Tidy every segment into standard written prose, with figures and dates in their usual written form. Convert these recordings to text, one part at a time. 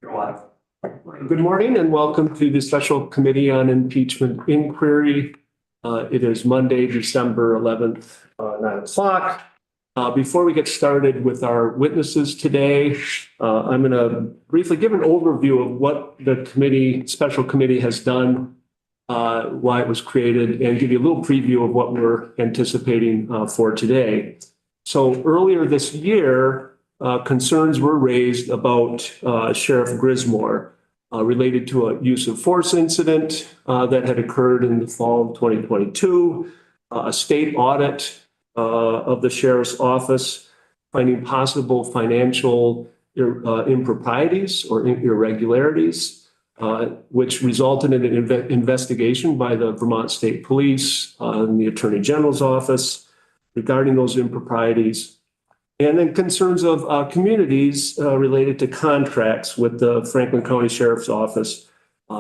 Good morning and welcome to the Special Committee on Impeachment Inquiry. It is Monday, December 11th, 9 o'clock. Before we get started with our witnesses today, I'm going to briefly give an overview of what the special committee has done, why it was created, and give you a little preview of what we're anticipating for today. So earlier this year, concerns were raised about Sheriff Grismore related to a use of force incident that had occurred in the fall of 2022, a state audit of the sheriff's office, finding possible financial improprieties or irregularities, which resulted in an investigation by the Vermont State Police and the Attorney General's office regarding those improprieties. And then concerns of communities related to contracts with the Franklin County Sheriff's Office,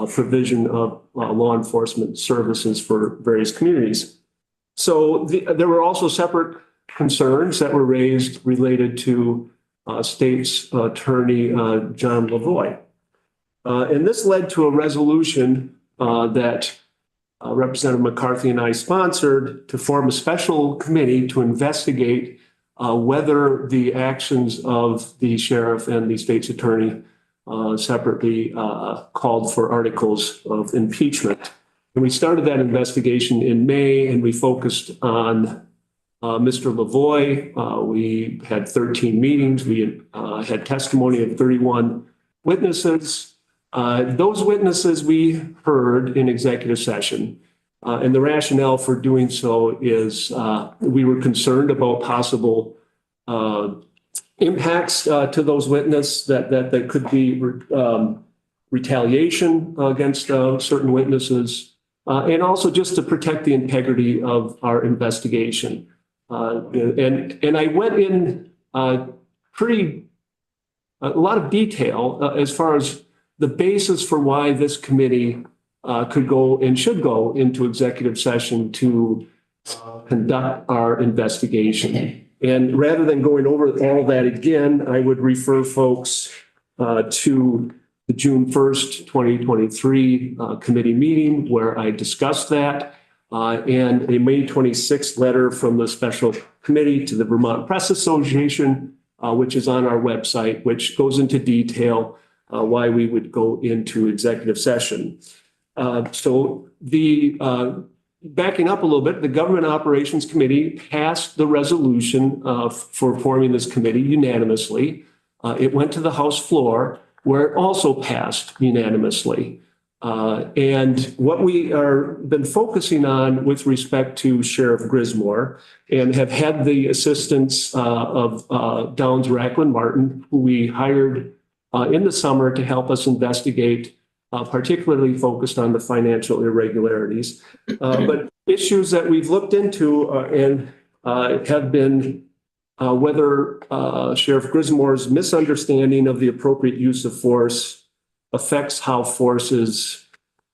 provision of law enforcement services for various communities. So there were also separate concerns that were raised related to State's Attorney John Lavoie. And this led to a resolution that Representative McCarthy and I sponsored to form a special committee to investigate whether the actions of the sheriff and the state's attorney separately called for articles of impeachment. And we started that investigation in May, and we focused on Mr. Lavoie. We had 13 meetings. We had testimony of 31 witnesses. Those witnesses we heard in executive session. And the rationale for doing so is we were concerned about possible impacts to those witnesses, that there could be retaliation against certain witnesses, and also just to protect the integrity of our investigation. And I went in a lot of detail as far as the basis for why this committee could go and should go into executive session to conduct our investigation. And rather than going over all that again, I would refer folks to the June 1st, 2023 committee meeting where I discussed that, and a May 26th letter from the special committee to the Vermont Press Association, which is on our website, which goes into detail why we would go into executive session. So backing up a little bit, the Government Operations Committee passed the resolution for forming this committee unanimously. It went to the House floor where it also passed unanimously. And what we are been focusing on with respect to Sheriff Grismore, and have had the assistance of Downs Racklin Martin, who we hired in the summer to help us investigate, particularly focused on the financial irregularities. But issues that we've looked into and have been whether Sheriff Grismore's misunderstanding of the appropriate use of force affects how force is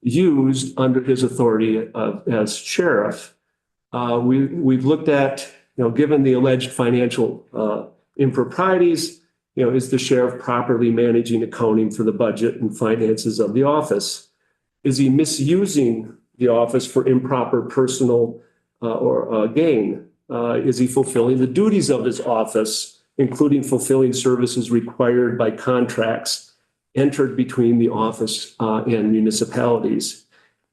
used under his authority as sheriff. We've looked at, given the alleged financial improprieties, is the sheriff properly managing accounting for the budget and finances of the office? Is he misusing the office for improper personal or gain? Is he fulfilling the duties of his office, including fulfilling services required by contracts entered between the office and municipalities?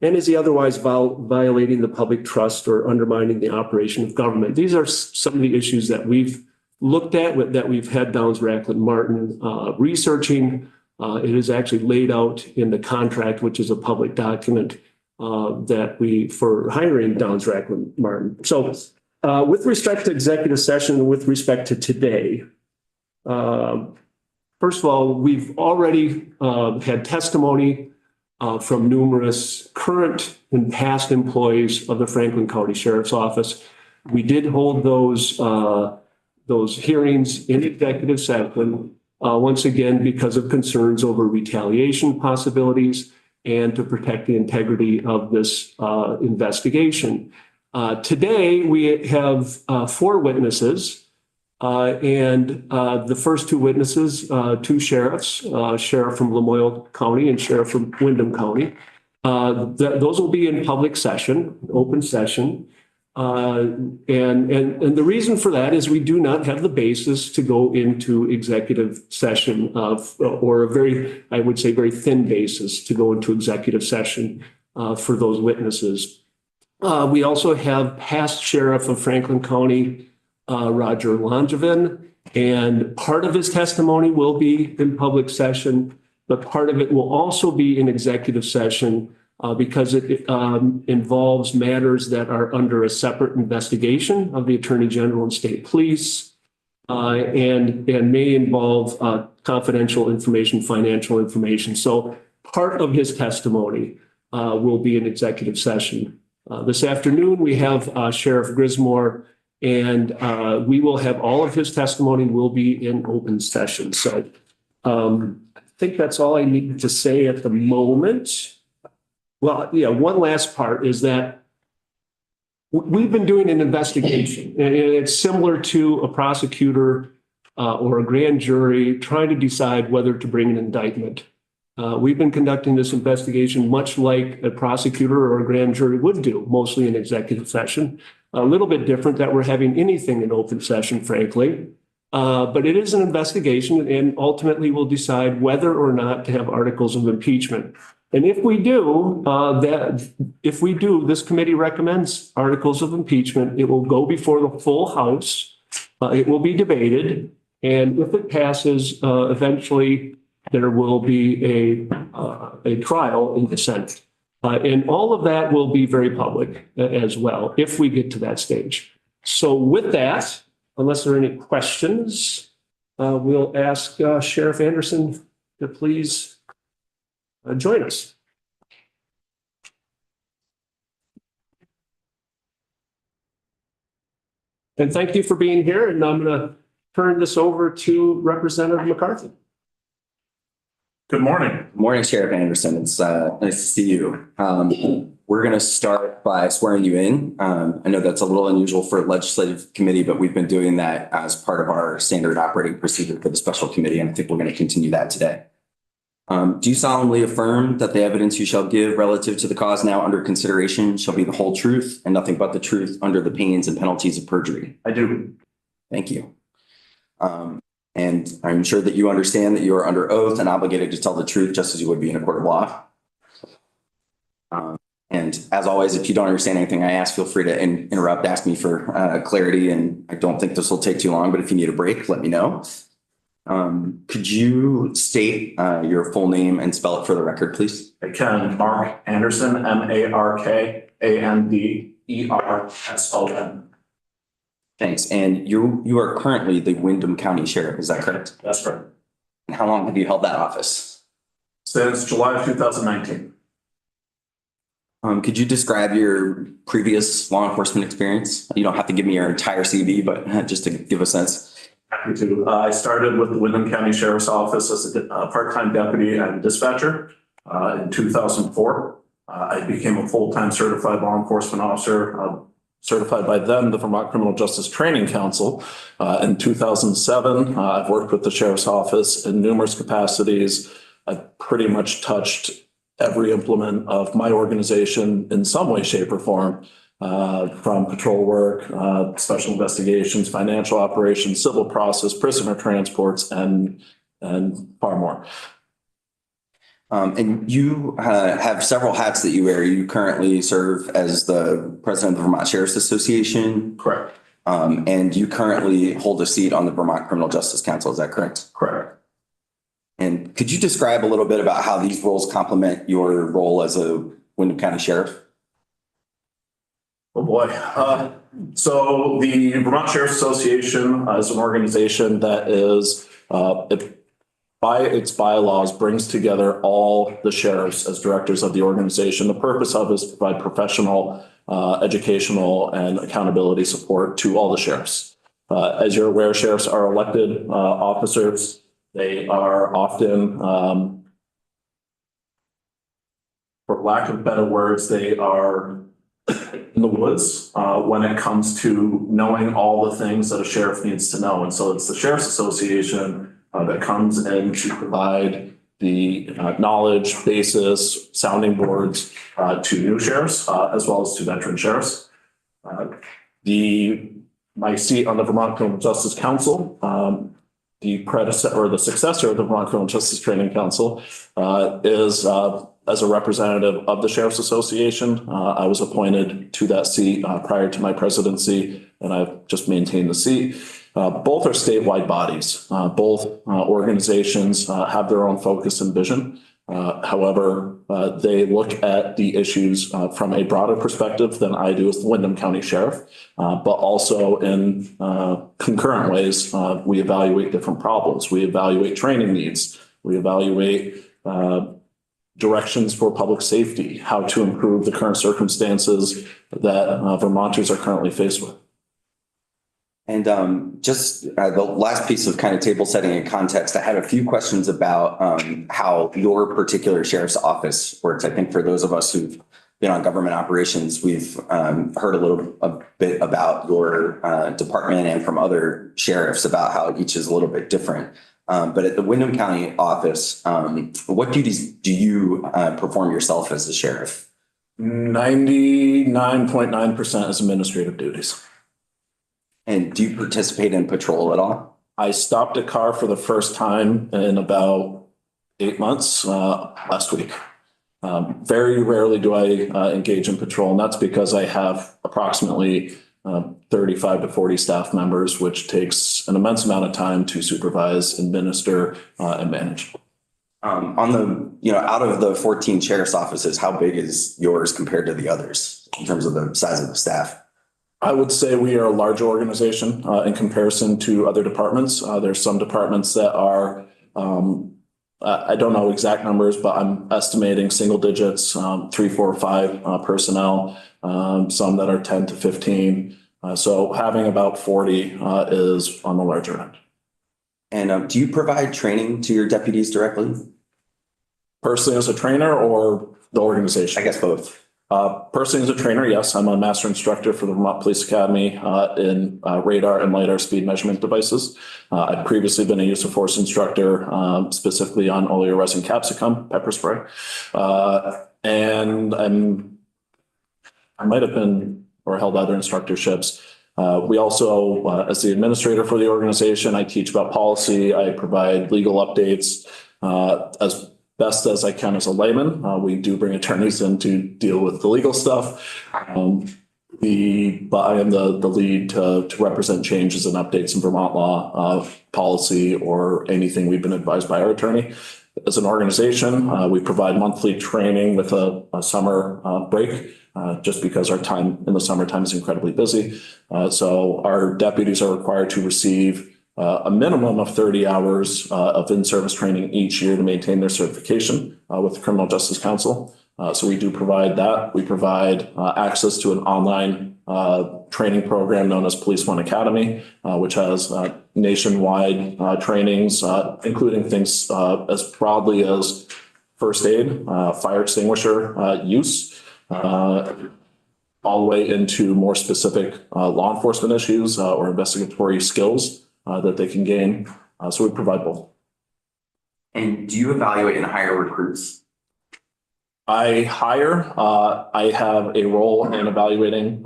And is he otherwise violating the public trust or undermining the operation of government? These are some of the issues that we've looked at, that we've had Downs Racklin Martin researching. It is actually laid out in the contract, which is a public document for hiring Downs Racklin Martin. So with respect to executive session, with respect to today, first of all, we've already had testimony from numerous current and past employees of the Franklin County Sheriff's Office. We did hold those hearings in executive session, once again, because of concerns over retaliation possibilities and to protect the integrity of this investigation. Today, we have 4 witnesses The first two witnesses, two sheriffs, sheriff from Lamoille County and sheriff from Windham County. Those will be in public session, open session. And the reason for that is we do not have the basis to go into executive session or a very, I would say, very thin basis to go into executive session for those witnesses. We also have past sheriff of Franklin County, Roger Langevin, and part of his testimony will be in public session, but part of it will also be in executive session because it involves matters that are under a separate investigation of the Attorney General and State Police, and may involve confidential information, financial information. So part of his testimony will be in executive session. This afternoon, we have Sheriff Grismore, and we will have all of his testimony will be in open session. So I think that's all I need to say at the moment. Well, yeah, one last part is that we've been doing an investigation, and it's similar to a prosecutor or a grand jury trying to decide whether to bring an indictment. We've been conducting this investigation much like a prosecutor or a grand jury would do, mostly in executive session. A little bit different that we're having anything in open session, frankly. But it is an investigation, and ultimately we'll decide whether or not to have articles of impeachment. And if we do, this committee recommends articles of impeachment. It will go before the full House. It will be debated, and if it passes, eventually there will be a trial in the Senate. And all of that will be very public as well, if we get to that stage. So with that, unless there are any questions, we'll ask Sheriff Anderson to please join us. And thank you for being here. And I'm going to turn this over to Representative McCarthy. Good morning. Good morning, Sheriff Anderson. It's nice to see you. We're going to start by swearing you in. I know that's a little unusual for a legislative committee, but we've been doing that as part of our standard operating procedure for the special committee, and I think we're going to continue that today. Do you solemnly affirm that the evidence you shall give relative to the cause now under consideration shall be the whole truth and nothing but the truth under the pains and penalties of perjury? I do. Thank you. And I'm sure that you understand that you are under oath and obligated to tell the truth just as you would be in a court of law. And as always, if you don't understand anything I ask, feel free to interrupt, ask me for clarity. And I don't think this will take too long, but if you need a break, let me know. Could you state your full name and spell it for the record, please? I can. Mark Anderson, MarkAnderson. Thanks. And you are currently the Windham County Sheriff, is that correct? That's right. And how long have you held that office? Since July of 2019. Could you describe your previous law enforcement experience? You don't have to give me your entire CV, but just to give a sense. Happy to. I started with the Windham County Sheriff's Office as a part-time deputy and dispatcher in 2004. I became a full-time certified law enforcement officer, certified by then the Vermont Criminal Justice Training Council. In 2007, I've worked with the Sheriff's Office in numerous capacities. I've pretty much touched every implement of my organization in some way, shape, or form, from patrol work, special investigations, financial operations, civil process, prisoner transports, and far more. And you have several hats that you wear. You currently serve as the president of the Vermont Sheriff's Association. Correct. And you currently hold a seat on the Vermont Criminal Justice Council. Is that correct? Correct. And could you describe a little bit about how these roles complement your role as a Windham County Sheriff? Oh boy. So the Vermont Sheriff's Association is an organization that is, by its bylaws, brings together all the sheriffs as directors of the organization. The purpose of it is to provide professional, educational, and accountability support to all the sheriffs. As you're aware, sheriffs are elected officers. They are often, for lack of better words, they are in the woods when it comes to knowing all the things that a sheriff needs to know. And so it's the Sheriff's Association that comes in to provide the knowledge basis, sounding boards to new sheriffs as well as to veteran sheriffs. My seat on the Vermont Criminal Justice Council, the predecessor or the successor of the Vermont Criminal Justice Training Council, is as a representative of the Sheriff's Association. I was appointed to that seat prior to my presidency, and I've just maintained the seat. Both are statewide bodies. Both organizations have their own focus and vision. However, they look at the issues from a broader perspective than I do as the Windham County Sheriff, but also in concurrent ways, we evaluate different problems. We evaluate training needs. We evaluate directions for public safety, how to improve the current circumstances that Vermonters are currently faced with. And just the last piece of kind of table setting and context, I had a few questions about how your particular sheriff's office works. I think for those of us who've been on government operations, we've heard a bit about your department and from other sheriffs about how each is a little bit different. But at the Windham County office, what duties do you perform yourself as a sheriff? 99.9% is administrative duties. And do you participate in patrol at all? I stopped a car for the first time in about 8 months last week. Very rarely do I engage in patrol, and that's because I have approximately 35 to 40 staff members, which takes an immense amount of time to supervise, administer, and manage. On the, out of the 14 sheriff's offices, how big is yours compared to the others in terms of the size of the staff? I would say we are a large organization in comparison to other departments. There's some departments that are, I don't know exact numbers, but I'm estimating single digits, 3, 4, 5 personnel, some that are 10 to 15. So having about 40 is on the larger end. And do you provide training to your deputies directly? Personally as a trainer or the organization? I guess both. Personally as a trainer, yes, I'm a master instructor for the Vermont Police Academy in radar and LiDAR speed measurement devices. I've previously been a use of force instructor, specifically on oleoresin capsicum pepper spray. And I might have been or held other instructorships. We also, as the administrator for the organization, I teach about policy. I provide legal updates as best as I can as a layman. We do bring attorneys in to deal with the legal stuff. But I am the lead to represent changes and updates in Vermont law, policy, or anything we've been advised by our attorney. As an organization, we provide monthly training with a summer break, just because our time in the summertime is incredibly busy. So our deputies are required to receive a minimum of 30 hours of in-service training each year to maintain their certification with the Criminal Justice Council. So we do provide that. We provide access to an online training program known as Police One Academy, which has nationwide trainings, including things as broadly as first aid, fire extinguisher use, all the way into more specific law enforcement issues or investigatory skills that they can gain. So we provide both. And do you evaluate and hire recruits? I hire. I have a role in evaluating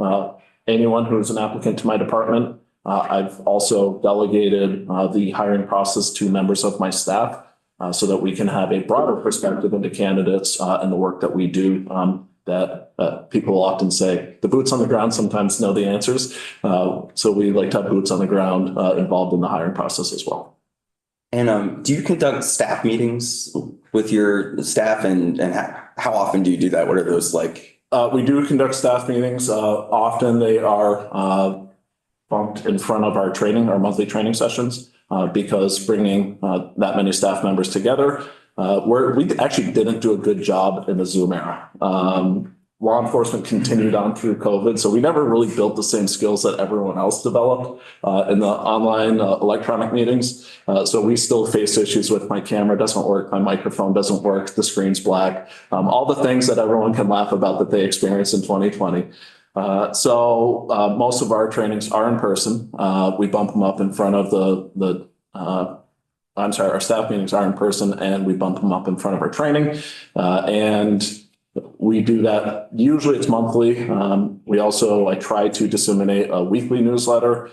anyone who's an applicant to my department. I've also delegated the hiring process to members of my staff so that we can have a broader perspective into candidates and the work that we do. That people often say the boots on the ground sometimes know the answers. So we like to have boots on the ground involved in the hiring process as well. And do you conduct staff meetings with your staff, and how often do you do that? What are those like? We do conduct staff meetings. Often they are bumped in front of our monthly training sessions, because bringing that many staff members together, we actually didn't do a good job in the Zoom era. law enforcement continued on through COVID. So we never really built the same skills that everyone else developed in the online electronic meetings. So we still face issues with my camera doesn't work, my microphone doesn't work, the screen's black, all the things that everyone can laugh about that they experienced in 2020. So most of our trainings are in person. We bump them up in front of our staff meetings are in person, and we bump them up in front of our training. And we do that. Usually it's monthly. I try to disseminate a weekly newsletter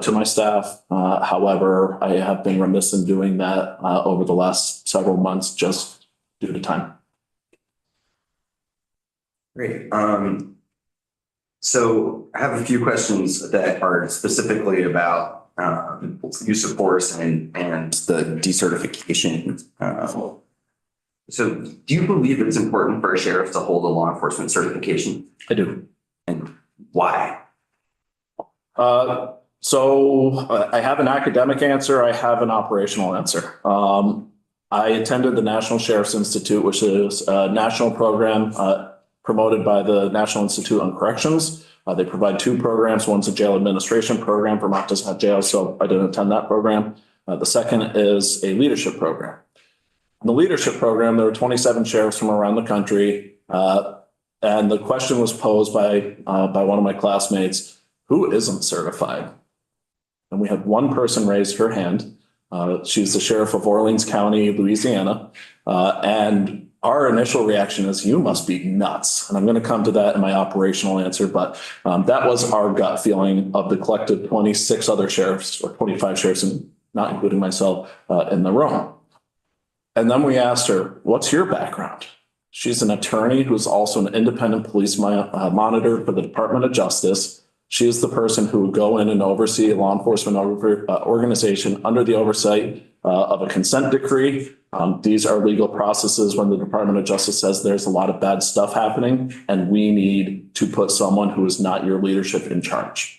to my staff. However, I have been remiss in doing that over the last several months just due to time. Great. So I have a few questions that are specifically about use of force and the decertification. So do you believe it's important for a sheriff to hold a law enforcement certification? I do. And why? So I have an academic answer. I have an operational answer. I attended the National Sheriff's Institute, which is a national program promoted by the National Institute on Corrections. They provide two programs. One's a jail administration program. Vermont doesn't have jail, so I didn't attend that program. The second is a leadership program. In the leadership program, there were 27 sheriffs from around the country. And the question was posed by one of my classmates, who isn't certified? And we had one person raise her hand. She's the sheriff of Orleans County, Louisiana. And our initial reaction is, you must be nuts. And I'm going to come to that in my operational answer. But that was our gut feeling of the collective 26 other sheriffs, or 25 sheriffs, and not including myself, in the room. And then we asked her, what's your background? She's an attorney who's also an independent police monitor for the Department of Justice. She is the person who would go in and oversee a law enforcement organization under the oversight of a consent decree. These are legal processes when the Department of Justice says there's a lot of bad stuff happening and we need to put someone who is not your leadership in charge.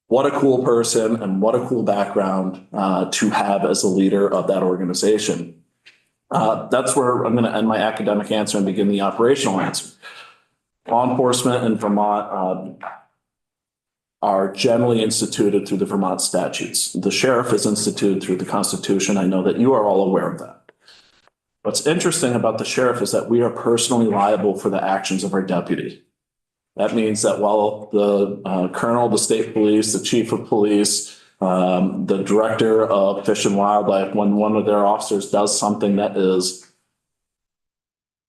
What a cool person and what a cool background to have as a leader of that organization. That's where I'm going to end my academic answer and begin the operational answer. Law enforcement in Vermont are generally instituted through the Vermont statutes. The sheriff is instituted through the Constitution. I know that you are all aware of that. What's interesting about the sheriff is that we are personally liable for the actions of our deputy. That means that while the colonel, the state police, the chief of police, the director of Fish and Wildlife, when one of their officers does something that is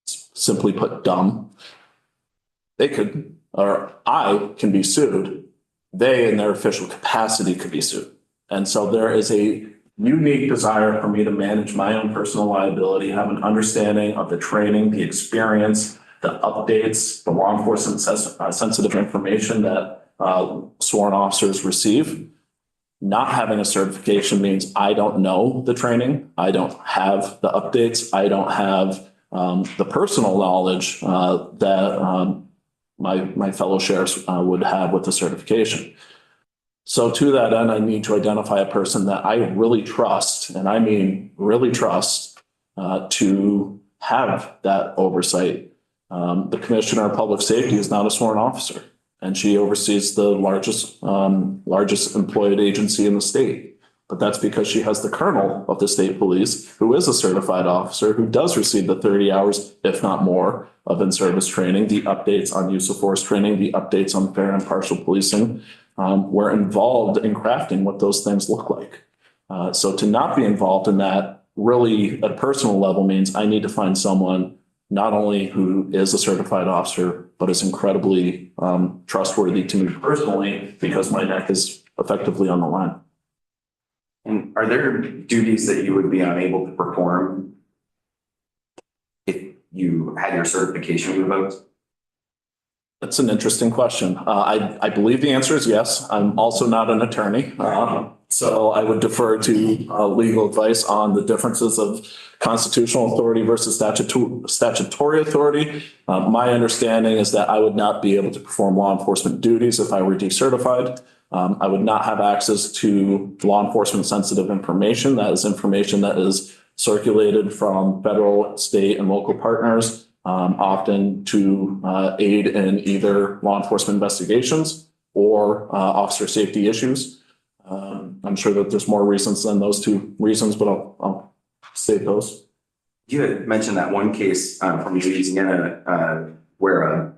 simply put dumb, they could, or I can be sued. They, in their official capacity, could be sued. And so there is a unique desire for me to manage my own personal liability, have an understanding of the training, the experience, the updates, the law enforcement sensitive information that sworn officers receive. Not having a certification means I don't know the training. I don't have the updates. I don't have the personal knowledge that my fellow sheriffs would have with the certification. So to that end, I need to identify a person that I really trust, and I mean really trust, to have that oversight. The Commissioner of Public Safety is not a sworn officer, and she oversees the largest employed agency in the state. But that's because she has the colonel of the state police, who is a certified officer, who does receive the 30 hours, if not more, of in-service training, the updates on use of force training, the updates on fair and impartial policing. We're involved in crafting what those things look like. So to not be involved in that really at a personal level means I need to find someone not only who is a certified officer, but is incredibly trustworthy to me personally, because my neck is effectively on the line. And are there duties that you would be unable to perform if you had your certification revoked? That's an interesting question. I believe the answer is yes. I'm also not an attorney. So I would defer to legal advice on the differences of constitutional authority versus statutory authority. My understanding is that I would not be able to perform law enforcement duties if I were decertified. I would not have access to law enforcement sensitive information. That is information that is circulated from federal, state, and local partners often to aid in either law enforcement investigations or officer safety issues. I'm sure that there's more reasons than those two reasons, but I'll state those. You had mentioned that one case from Louisiana where a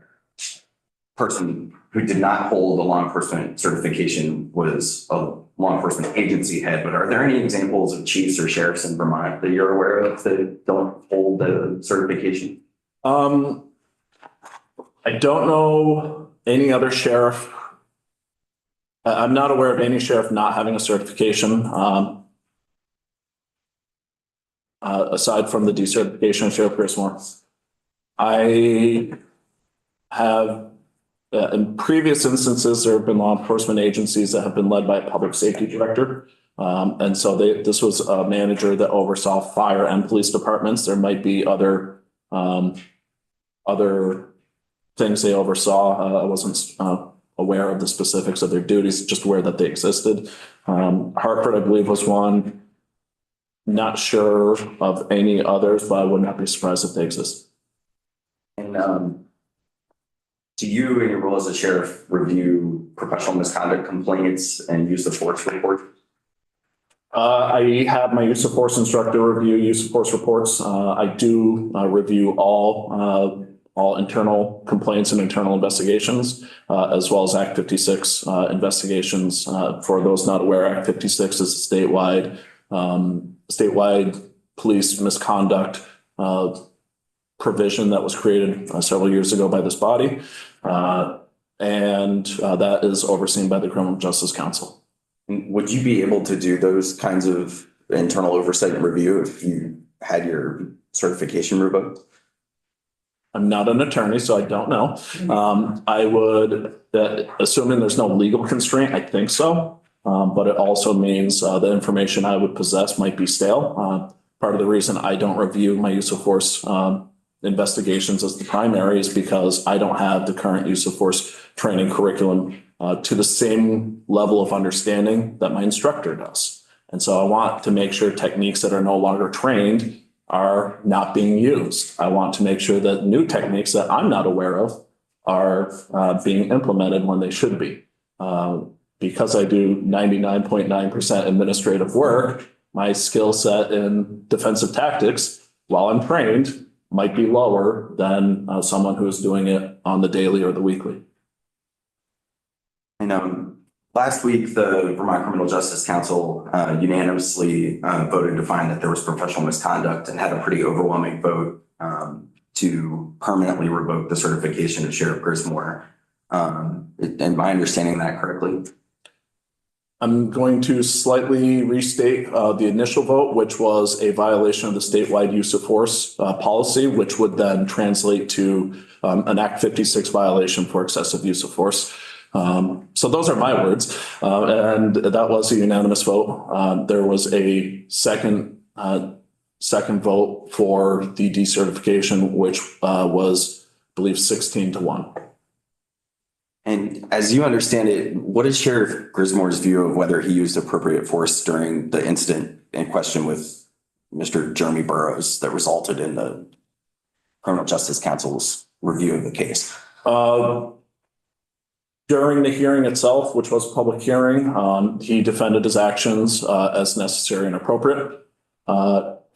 person who did not hold a law enforcement certification was a law enforcement agency head, but are there any examples of chiefs or sheriffs in Vermont that you're aware of that don't hold the certification? I don't know any other sheriff. I'm not aware of any sheriff not having a certification. Aside from the decertification of Sheriff Grismore. I have, in previous instances, there have been law enforcement agencies that have been led by a public safety director. And so this was a manager that oversaw fire and police departments. There might be other things they oversaw. I wasn't aware of the specifics of their duties, just aware that they existed. Hartford, I believe, was one. Not sure of any others, but I would not be surprised if they exist. And do you, in your role as a sheriff, review professional misconduct complaints and use of force reports? I have my use of force instructor review use of force reports. I do review all internal complaints and internal investigations, as well as Act 56 investigations. For those not aware, Act 56 is a statewide police misconduct provision that was created several years ago by this body. And that is overseen by the Criminal Justice Council. Would you be able to do those kinds of internal oversight and review if you had your certification revoked? I'm not an attorney, so I don't know. I would, assuming there's no legal constraint, I think so. But it also means the information I would possess might be stale. Part of the reason I don't review my use of force investigations as the primary is because I don't have the current use of force training curriculum to the same level of understanding that my instructor does. And so I want to make sure techniques that are no longer trained are not being used. I want to make sure that new techniques that I'm not aware of are being implemented when they should be. Because I do 99.9% administrative work, my skill set in defensive tactics, while I'm trained, might be lower than someone who is doing it on the daily or the weekly. And last week, the Vermont Criminal Justice Council unanimously voted to find that there was professional misconduct and had a pretty overwhelming vote to permanently revoke the certification of Sheriff Grismore. Am I understanding that correctly? I'm going to slightly restate the initial vote, which was a violation of the statewide use of force policy, which would then translate to an Act 56 violation for excessive use of force. So those are my words, and that was a unanimous vote. There was a second vote for the decertification, which was, I believe, 16-1. And as you understand it, what is Sheriff Grismore's view of whether he used appropriate force during the incident in question with Mr. Jeremy Burroughs that resulted in the Criminal Justice Council's review of the case? During the hearing itself, which was a public hearing, he defended his actions as necessary and appropriate.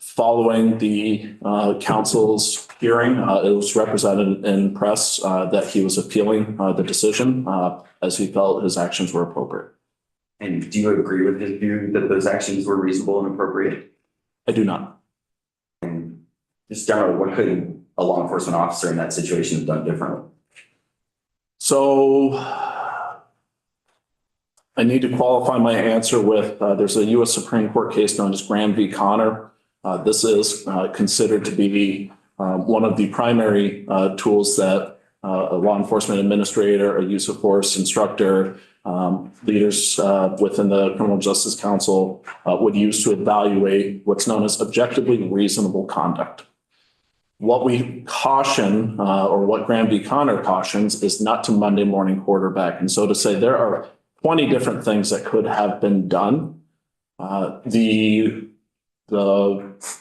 Following the council's hearing, it was represented in press that he was appealing the decision as he felt his actions were appropriate. And do you agree with his view that those actions were reasonable and appropriate? I do not. And just generally, what could a law enforcement officer in that situation have done differently? So I need to qualify my answer with there's a U.S. Supreme Court case known as Graham v. Connor. This is considered to be one of the primary tools that a law enforcement administrator, a use of force instructor, leaders within the Criminal Justice Council would use to evaluate what's known as objectively reasonable conduct. What we caution, or what Graham v. Connor cautions, is not to Monday morning quarterback. And so to say there are 20 different things that could have been done. The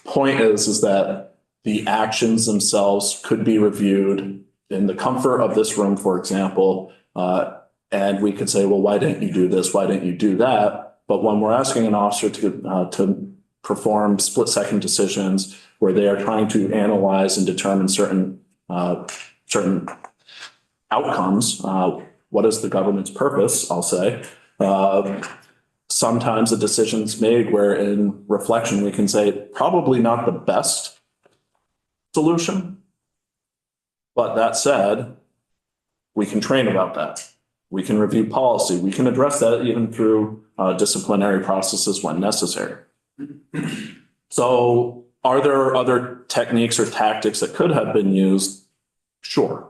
point is that the actions themselves could be reviewed in the comfort of this room, for example. And we could say, well, why didn't you do this? Why didn't you do that? But when we're asking an officer to perform split-second decisions where they are trying to analyze and determine certain outcomes, what is the government's purpose, I'll say. Sometimes a decision's made where in reflection we can say probably not the best solution. But that said, we can train about that. We can review policy. We can address that even through disciplinary processes when necessary. So are there other techniques or tactics that could have been used? Sure.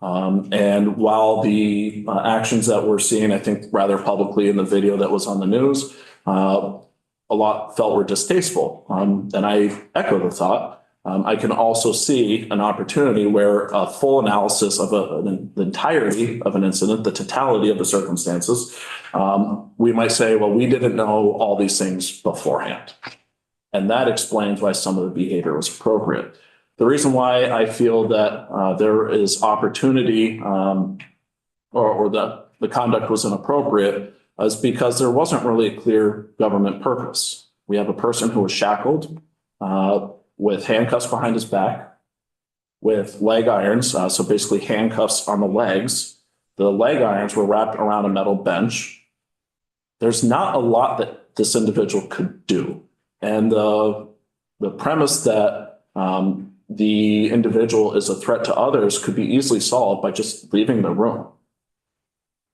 And while the actions that we're seeing, I think rather publicly in the video that was on the news, a lot felt were distasteful. And I echo the thought. I can also see an opportunity where a full analysis of the entirety of an incident, the totality of the circumstances, we might say, well, we didn't know all these things beforehand. And that explains why some of the behavior was appropriate. The reason why I feel that there is opportunity or the conduct was inappropriate is because there wasn't really a clear government purpose. We have a person who was shackled with handcuffs behind his back, with leg irons, so basically handcuffs on the legs. The leg irons were wrapped around a metal bench. There's not a lot that this individual could do. And the premise that the individual is a threat to others could be easily solved by just leaving the room.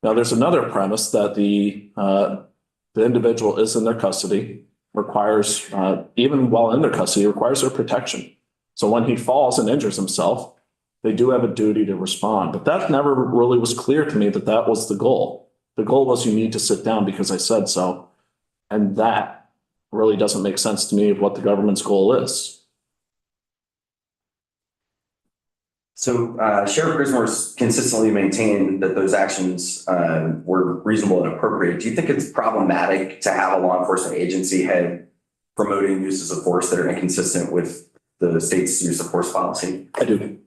Now, there's another premise that the individual is in their custody, requires, even while in their custody, requires their protection. So when he falls and injures himself, they do have a duty to respond. But that never really was clear to me that that was the goal. The goal was you need to sit down because I said so. And that really doesn't make sense to me of what the government's goal is. So Sheriff Grismore's consistently maintained that those actions were reasonable and appropriate. Do you think it's problematic to have a law enforcement agency head promoting uses of force that are inconsistent with the state's use of force policy? I do.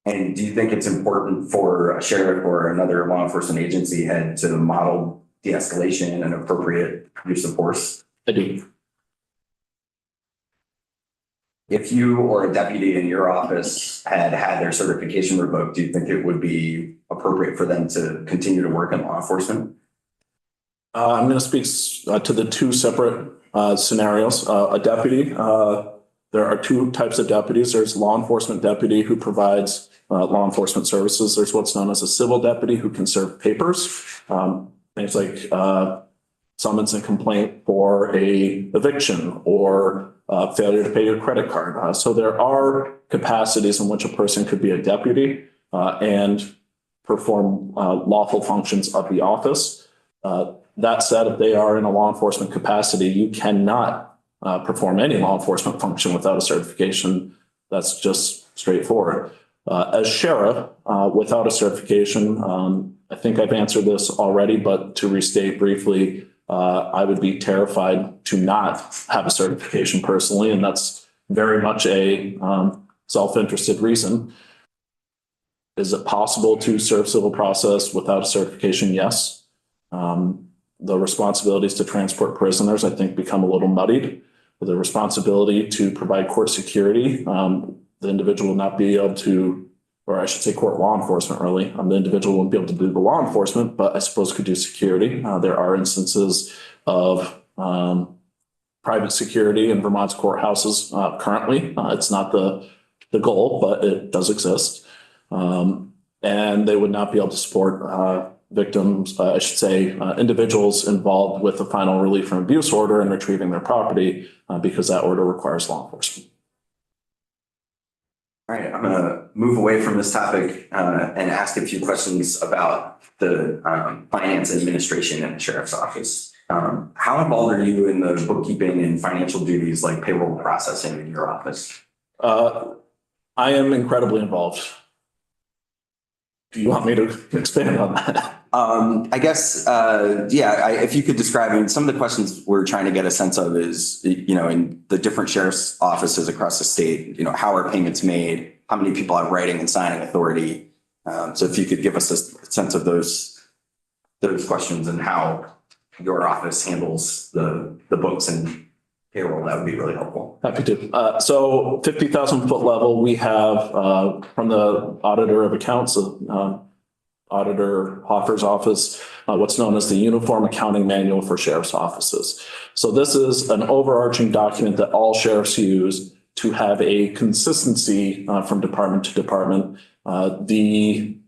And do you think it's important for a sheriff or another law enforcement agency head to model de-escalation and appropriate use of force? I do. If you or a deputy in your office had their certification revoked, do you think it would be appropriate for them to continue to work in law enforcement? I'm going to speak to the two separate scenarios. A deputy, there are two types of deputies. There's law enforcement deputy who provides law enforcement services. There's what's known as a civil deputy who can serve papers, things like summons and complaint for a eviction or failure to pay your credit card. So there are capacities in which a person could be a deputy and perform lawful functions of the office. That said, if they are in a law enforcement capacity, you cannot perform any law enforcement function without a certification. That's just straightforward. As sheriff, without a certification, I think I've answered this already, but to restate briefly, I would be terrified to not have a certification personally, and that's very much a self-interested reason. Is it possible to serve civil process without a certification? Yes. The responsibilities to transport prisoners, I think, become a little muddied. The responsibility to provide court security, the individual will not be able to, or I should say court law enforcement, really. The individual won't be able to do the law enforcement, but I suppose could do security. There are instances of private security in Vermont's courthouses currently. It's not the goal, but it does exist. And they would not be able to support victims, I should say, individuals involved with the final relief from abuse order and retrieving their property because that order requires law enforcement. All right, I'm going to move away from this topic and ask a few questions about the finance administration in the sheriff's office. How involved are you in the bookkeeping and financial duties like payroll processing in your office? I am incredibly involved. Do you want me to expand on that? I guess, if you could describe, I mean, some of the questions we're trying to get a sense of is, in the different sheriff's offices across the state, how are payments made? How many people have writing and signing authority? So if you could give us a sense of those questions and how your office handles the books and payroll, that would be really helpful. Happy to. So 50,000 foot level, we have from the auditor of accounts, Auditor Hoffer's office, what's known as the Uniform Accounting Manual for Sheriff's Offices. So this is an overarching document that all sheriffs use to have a consistency from department to department. The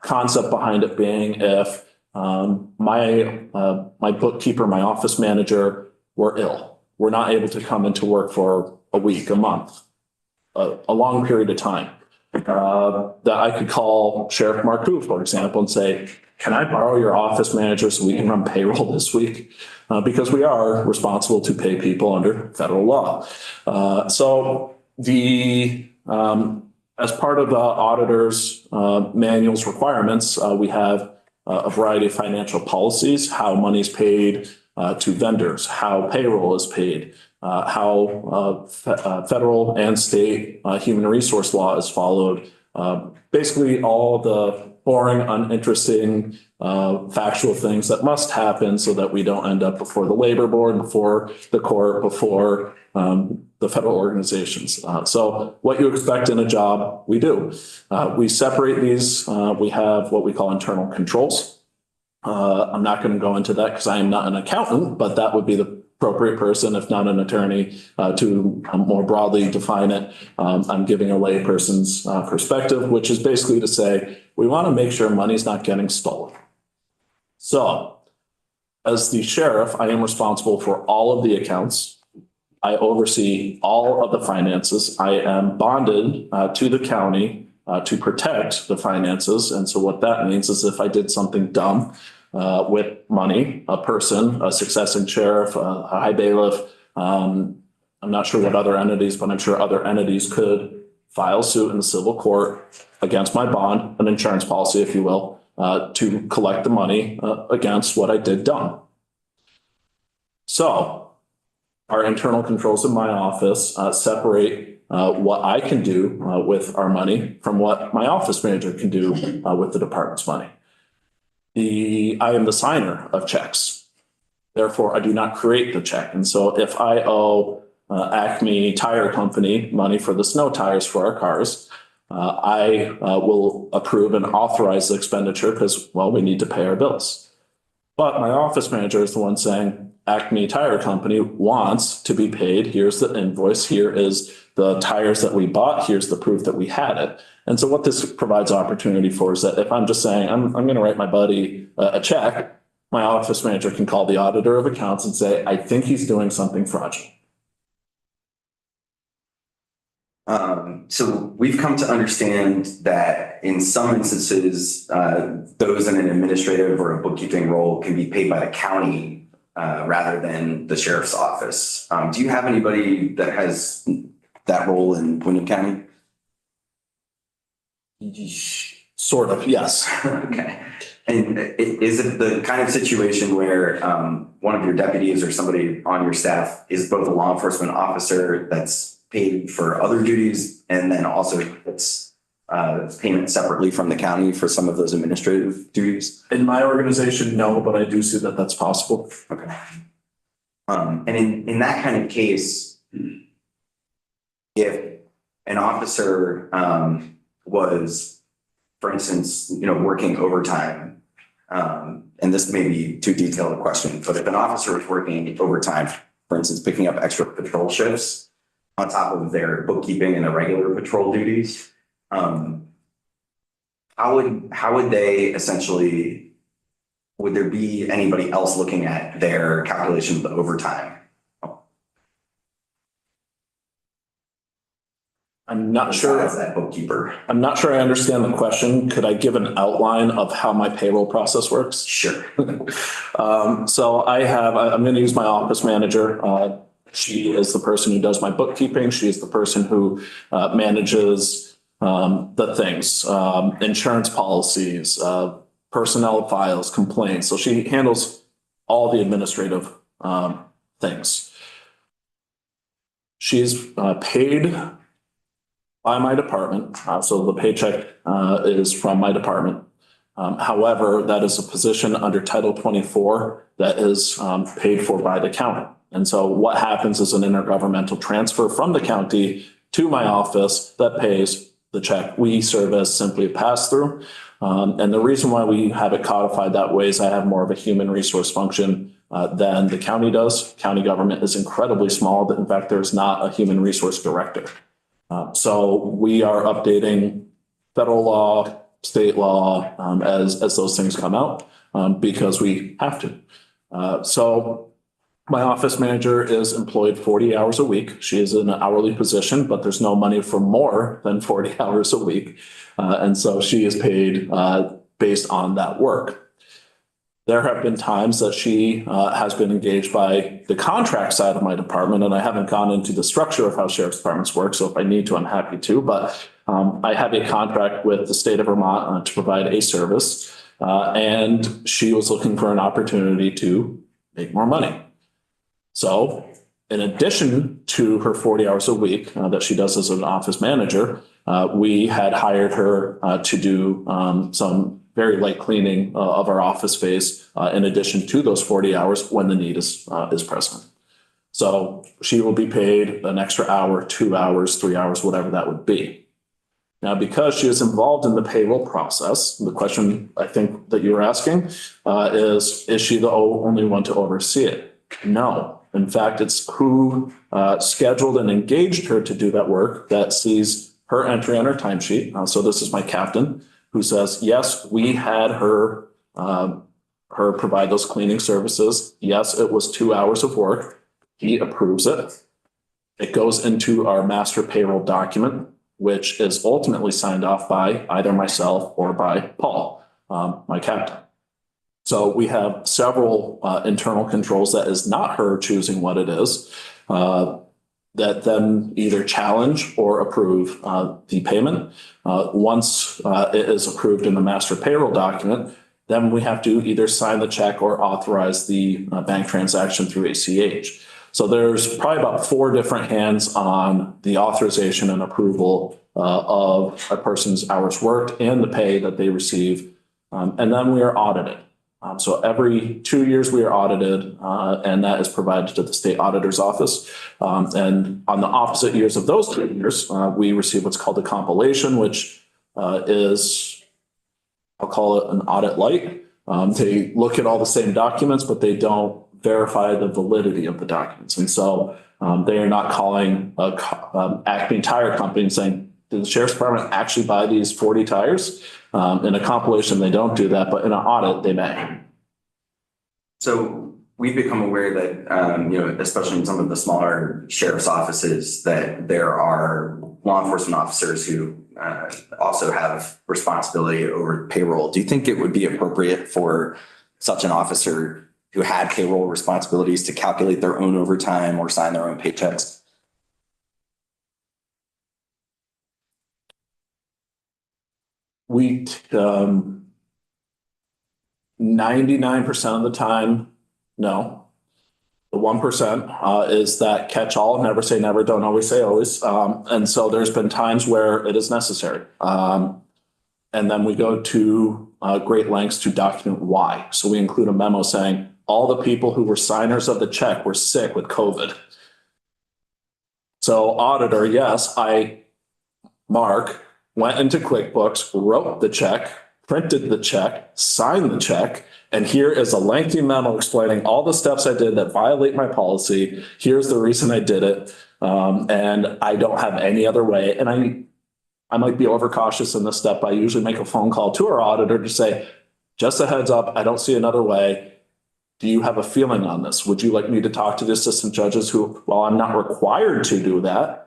concept behind it being if my bookkeeper, my office manager were ill, we're not able to come into work for a week, a month, a long period of time. That I could call Sheriff Marcoux, for example, and say, can I borrow your office manager so we can run payroll this week? Because we are responsible to pay people under federal law. So as part of the auditor's manual's requirements, we have a variety of financial policies, how money is paid to vendors, how payroll is paid, how federal and state human resource law is followed. Basically, all the boring, uninteresting, factual things that must happen so that we don't end up before the labor board, before the court, before the federal organizations. So what you expect in a job, we do. We separate these. We have what we call internal controls. I'm not going to go into that because I am not an accountant, but that would be the appropriate person, if not an attorney, to more broadly define it. I'm giving a layperson's perspective, which is basically to say, we want to make sure money's not getting stolen. So as the sheriff, I am responsible for all of the accounts. I oversee all of the finances. I am bonded to the county to protect the finances. And so what that means is if I did something dumb with money, a person, a successing sheriff, a high bailiff, I'm not sure what other entities, but I'm sure other entities could file suit in the civil court against my bond, an insurance policy, if you will, to collect the money against what I did dumb. So our internal controls in my office separate what I can do with our money from what my office manager can do with the department's money. I am the signer of checks. Therefore, I do not create the check. And so if I owe Acme Tire Company money for the snow tires for our cars, I will approve and authorize the expenditure because, well, we need to pay our bills. But my office manager is the one saying, Acme Tire Company wants to be paid. Here's the invoice. Here is the tires that we bought. Here's the proof that we had it. And so what this provides opportunity for is that if I'm just saying, I'm going to write my buddy a check, my office manager can call the auditor of accounts and say, I think he's doing something fraudulent. So we've come to understand that in some instances, those in an administrative or a bookkeeping role can be paid by the county rather than the sheriff's office. Do you have anybody that has that role in Windham County? Sort of, yes. Okay. And is it the kind of situation where one of your deputies or somebody on your staff is both a law enforcement officer that's paid for other duties and then also it's payment separately from the county for some of those administrative duties? In my organization, no, but I do see that that's possible. Okay. And in that kind of case, if an officer was, for instance, working overtime, and this may be too detailed a question, but if an officer was working overtime, for instance, picking up extra patrol shifts on top of their bookkeeping and their regular patrol duties, how would they essentially, would there be anybody else looking at their calculation of the overtime? I'm not sure. As that bookkeeper. I'm not sure I understand the question. Could I give an outline of how my payroll process works? Sure. So I'm going to use my office manager. She is the person who does my bookkeeping. She is the person who manages the things, insurance policies, personnel files, complaints. So she handles all the administrative things. She's paid by my department. So the paycheck is from my department. However, that is a position under Title 24 that is paid for by the county. And so what happens is an intergovernmental transfer from the county to my office that pays the check. We serve as simply a pass-through. And the reason why we have it codified that way is I have more of a human resource function than the county does. County government is incredibly small. In fact, there's not a human resource director. So we are updating federal law, state law, as those things come out, because we have to. So my office manager is employed 40 hours a week. She is in an hourly position, but there's no money for more than 40 hours a week. And so she is paid based on that work. There have been times that she has been engaged by the contract side of my department, and I haven't gone into the structure of how sheriff's departments work. So if I need to, I'm happy to, but I have a contract with the state of Vermont to provide a service, and she was looking for an opportunity to make more money. So in addition to her 40 hours a week that she does as an office manager, we had hired her to do some very light cleaning of our office space in addition to those 40 hours when the need is present. So she will be paid an extra hour, 2 hours, 3 hours, whatever that would be. Now, because she is involved in the payroll process, the question I think that you're asking is she the only one to oversee it? No. In fact, it's who scheduled and engaged her to do that work that sees her entry on her timesheet. So this is my captain who says, yes, we had her provide those cleaning services. Yes, it was 2 hours of work. He approves it. It goes into our master payroll document, which is ultimately signed off by either myself or by Paul, my captain. So we have several internal controls that is not her choosing what it is, that then either challenge or approve the payment. Once it is approved in the master payroll document, then we have to either sign the check or authorize the bank transaction through ACH. So there's probably about 4 different hands on the authorization and approval of a person's hours worked and the pay that they receive. And then we are audited. So every 2 years we are audited, and that is provided to the state auditor's office. And on the opposite years of those 2 years, we receive what's called a compilation, which is, I'll call it an audit light. They look at all the same documents, but they don't verify the validity of the documents. And so they are not calling Acme Tire Company and saying, did the sheriff's department actually buy these 40 tires? In a compilation, they don't do that, but in an audit, they may. So we've become aware that, especially in some of the smaller sheriff's offices, that there are law enforcement officers who also have responsibility over payroll. Do you think it would be appropriate for such an officer who had payroll responsibilities to calculate their own overtime or sign their own paychecks? We 99% of the time, no. The 1% is that catch all, never say never, don't always say always. And so there's been times where it is necessary. And then we go to great lengths to document why. So we include a memo saying all the people who were signers of the check were sick with COVID. So auditor, yes, Mark, went into QuickBooks, wrote the check, printed the check, signed the check, and here is a lengthy memo explaining all the steps I did that violate my policy. Here's the reason I did it, and I don't have any other way. And I might be overcautious in this step. I usually make a phone call to our auditor to say, just a heads up, I don't see another way. Do you have a feeling on this? Would you like me to talk to the assistant judges who, while I'm not required to do that,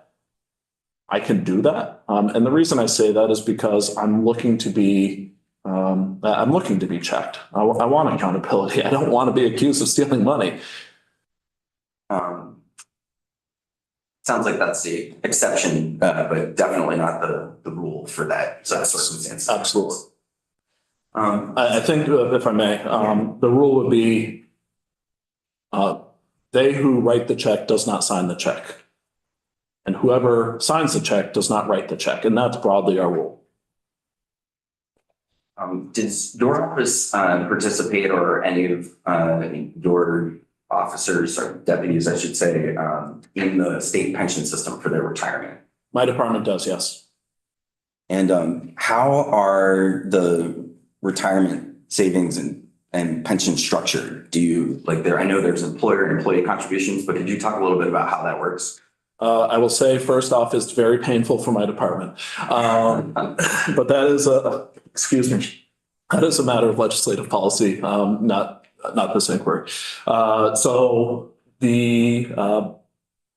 I can do that. And the reason I say that is because I'm looking to be checked. I want accountability. I don't want to be accused of stealing money. Sounds like that's the exception, but definitely not the rule for that set of circumstances. Absolutely. I think, if I may, the rule would be they who write the check does not sign the check. And whoever signs the check does not write the check. And that's broadly our rule. Does your office participate, or any of your officers or deputies, I should say, in the state pension system for their retirement? My department does, yes. And how are the retirement savings and pension structured? Do you like there? I know there's employer and employee contributions, but could you talk a little bit about how that works? I will say, first off, it's very painful for my department. But that is that is a matter of legislative policy, not this inquiry. So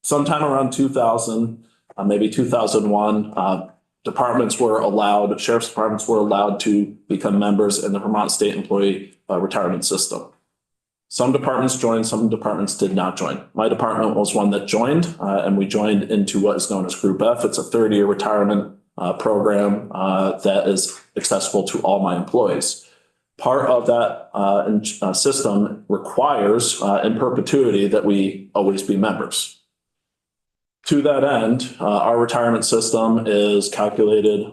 sometime around 2000, maybe 2001, sheriff's departments were allowed to become members in the Vermont State Employee Retirement System. Some departments joined, some departments did not join. My department was one that joined, and we joined into what is known as Group F. It's a 30-year retirement program that is accessible to all my employees. Part of that system requires in perpetuity that we always be members. To that end, our retirement system is calculated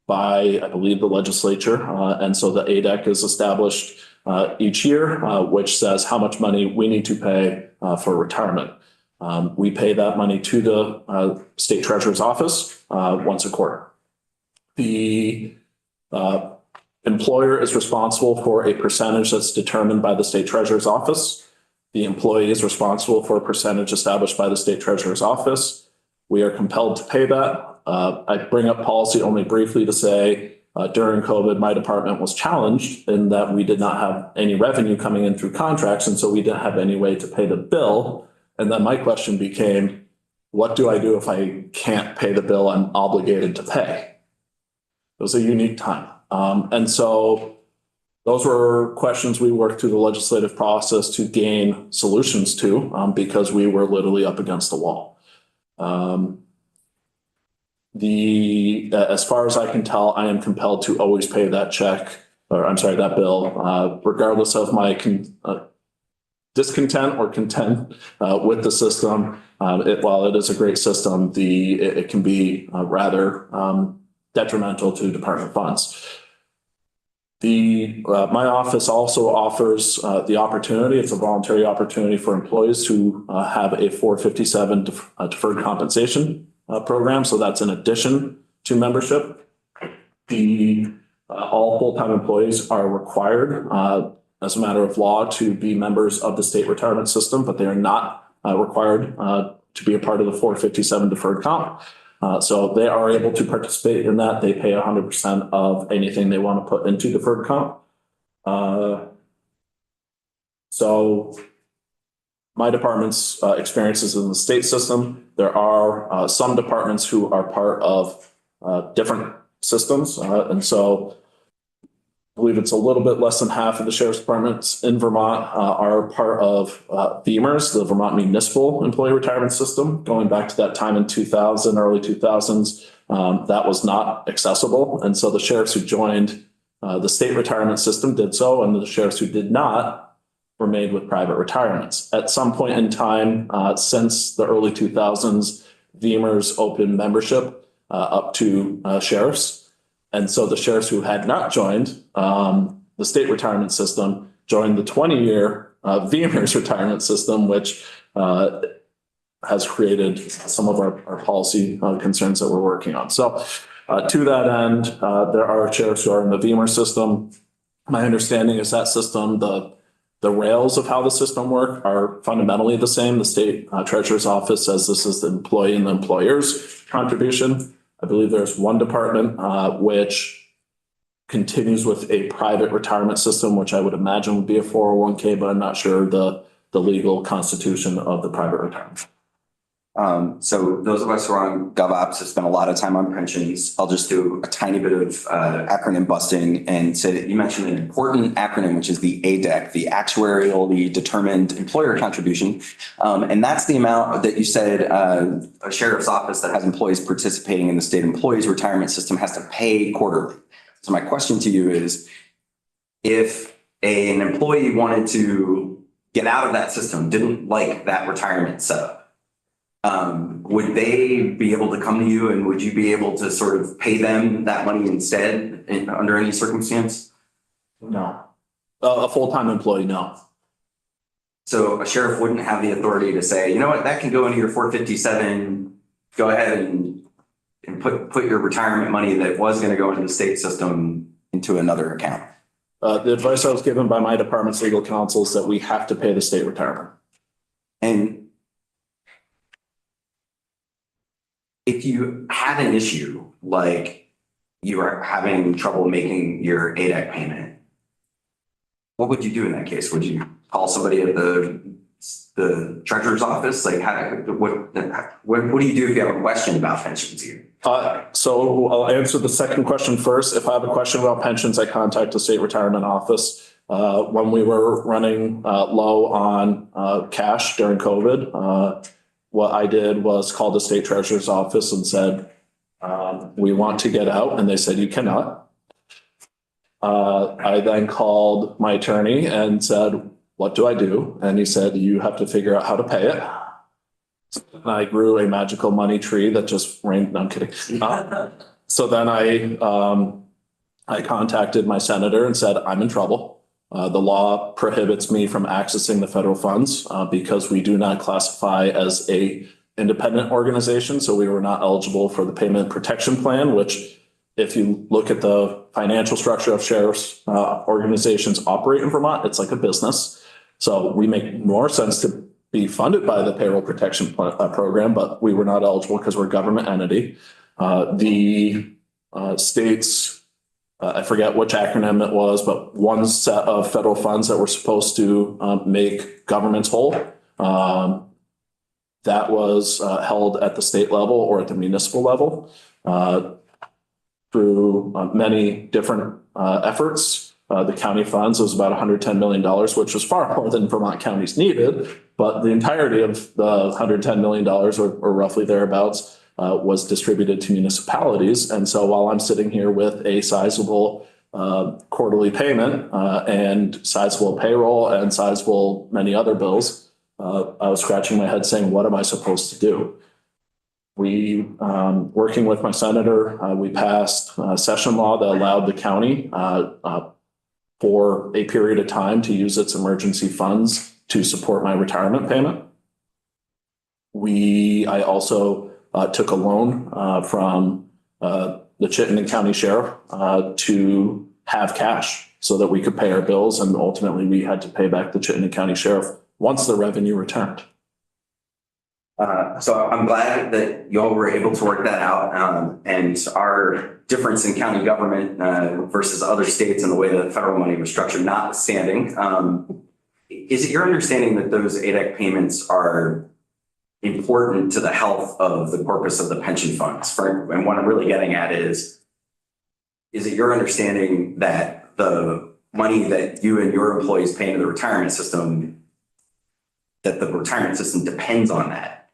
by, I believe, the legislature. And so the ADEC is established each year, which says how much money we need to pay for retirement. We pay that money to the state treasurer's office once a quarter. The employer is responsible for a percentage that's determined by the state treasurer's office. The employee is responsible for a percentage established by the state treasurer's office. We are compelled to pay that. I bring up policy only briefly to say during COVID, my department was challenged in that we did not have any revenue coming in through contracts. And so we didn't have any way to pay the bill. And then my question became, what do I do if I can't pay the bill I'm obligated to pay? It was a unique time. And so those were questions we worked through the legislative process to gain solutions to because we were literally up against the wall. As far as I can tell, I am compelled to always pay that that bill, regardless of my discontent or content with the system. While it is a great system, it can be rather detrimental to department funds. My office also offers the opportunity, it's a voluntary opportunity for employees to have a 457 deferred compensation program. So that's in addition to membership. All full-time employees are required as a matter of law to be members of the state retirement system, but they are not required to be a part of the 457 deferred comp. So they are able to participate in that. They pay 100% of anything they want to put into deferred comp. So my department's experiences in the state system, there are some departments who are part of different systems. And so I believe it's a little bit less than half of the sheriff's departments in Vermont are part of VEMRS, the Vermont Municipal Employee Retirement System. Going back to that time in 2000, early 2000s, that was not accessible. And so the sheriffs who joined the state retirement system did so, and the sheriffs who did not remained with private retirements. At some point in time, since the early 2000s, VEMRS opened membership up to sheriffs. And so the sheriffs who had not joined the state retirement system joined the 20-year VEMRS retirement system, which has created some of our policy concerns that we're working on. So to that end, there are sheriffs who are in the VEMRS system. My understanding is that system, the rails of how the system work are fundamentally the same. The state treasurer's office says this is the employee and the employer's contribution. I believe there's one department which continues with a private retirement system, which I would imagine would be a 401k, but I'm not sure the legal constitution of the private retirement. So those of us who are on GovOps have spent a lot of time on pensions. I'll just do a tiny bit of acronym busting and say that you mentioned an important acronym, which is the ADEC, the Actuarially Determined Employer Contribution. And that's the amount that you said a sheriff's office that has employees participating in the state employees retirement system has to pay quarterly. So my question to you is, if an employee wanted to get out of that system, didn't like that retirement setup, would they be able to come to you and would you be able to sort of pay them that money instead under any circumstance? No. A full-time employee, no. So a sheriff wouldn't have the authority to say, you know what, that can go into your 457, go ahead and put your retirement money that was going to go into the state system into another account. The advice I was given by my department's legal counsel is that we have to pay the state retirement. And if you had an issue, like you are having trouble making your ADAC payment, what would you do in that case? Would you call somebody at the treasurer's office? Like, what do you do if you have a question about pensions here? So I'll answer the second question first. If I have a question about pensions, I contact the state retirement office. When we were running low on cash during COVID, what I did was call the state treasurer's office and said, we want to get out. And they said, you cannot. I then called my attorney and said, what do I do? And he said, you have to figure out how to pay it. And I grew a magical money tree that just rained. No, I'm kidding. So then I contacted my senator and said, I'm in trouble. The law prohibits me from accessing the federal funds because we do not classify as a independent organization. So we were not eligible for the payment protection plan, which if you look at the financial structure of sheriff's organizations operate in Vermont, it's like a business. So we make more sense to be funded by the payroll protection program, but we were not eligible because we're a government entity. The states, I forget which acronym it was, but one set of federal funds that were supposed to make governments whole, that was held at the state level or at the municipal level through many different efforts. The county funds was about $110 million, which was far more than Vermont counties needed, but the entirety of the $110 million or roughly thereabouts was distributed to municipalities. And so while I'm sitting here with a sizable quarterly payment and sizable payroll and sizable many other bills, I was scratching my head saying, what am I supposed to do? We, working with my senator, we passed a session law that allowed the county for a period of time to use its emergency funds to support my retirement payment. I also took a loan from the Chittenden County Sheriff to have cash so that we could pay our bills. And ultimately we had to pay back the Chittenden County Sheriff once the revenue returned. So I'm glad that y'all were able to work that out. And our difference in county government versus other states and the way that federal money was structured, notwithstanding, is it your understanding that those ADAC payments are important to the health of the corpus of the pension funds? And what I'm really getting at is it your understanding that the money that you and your employees pay into the retirement system, that the retirement system depends on that?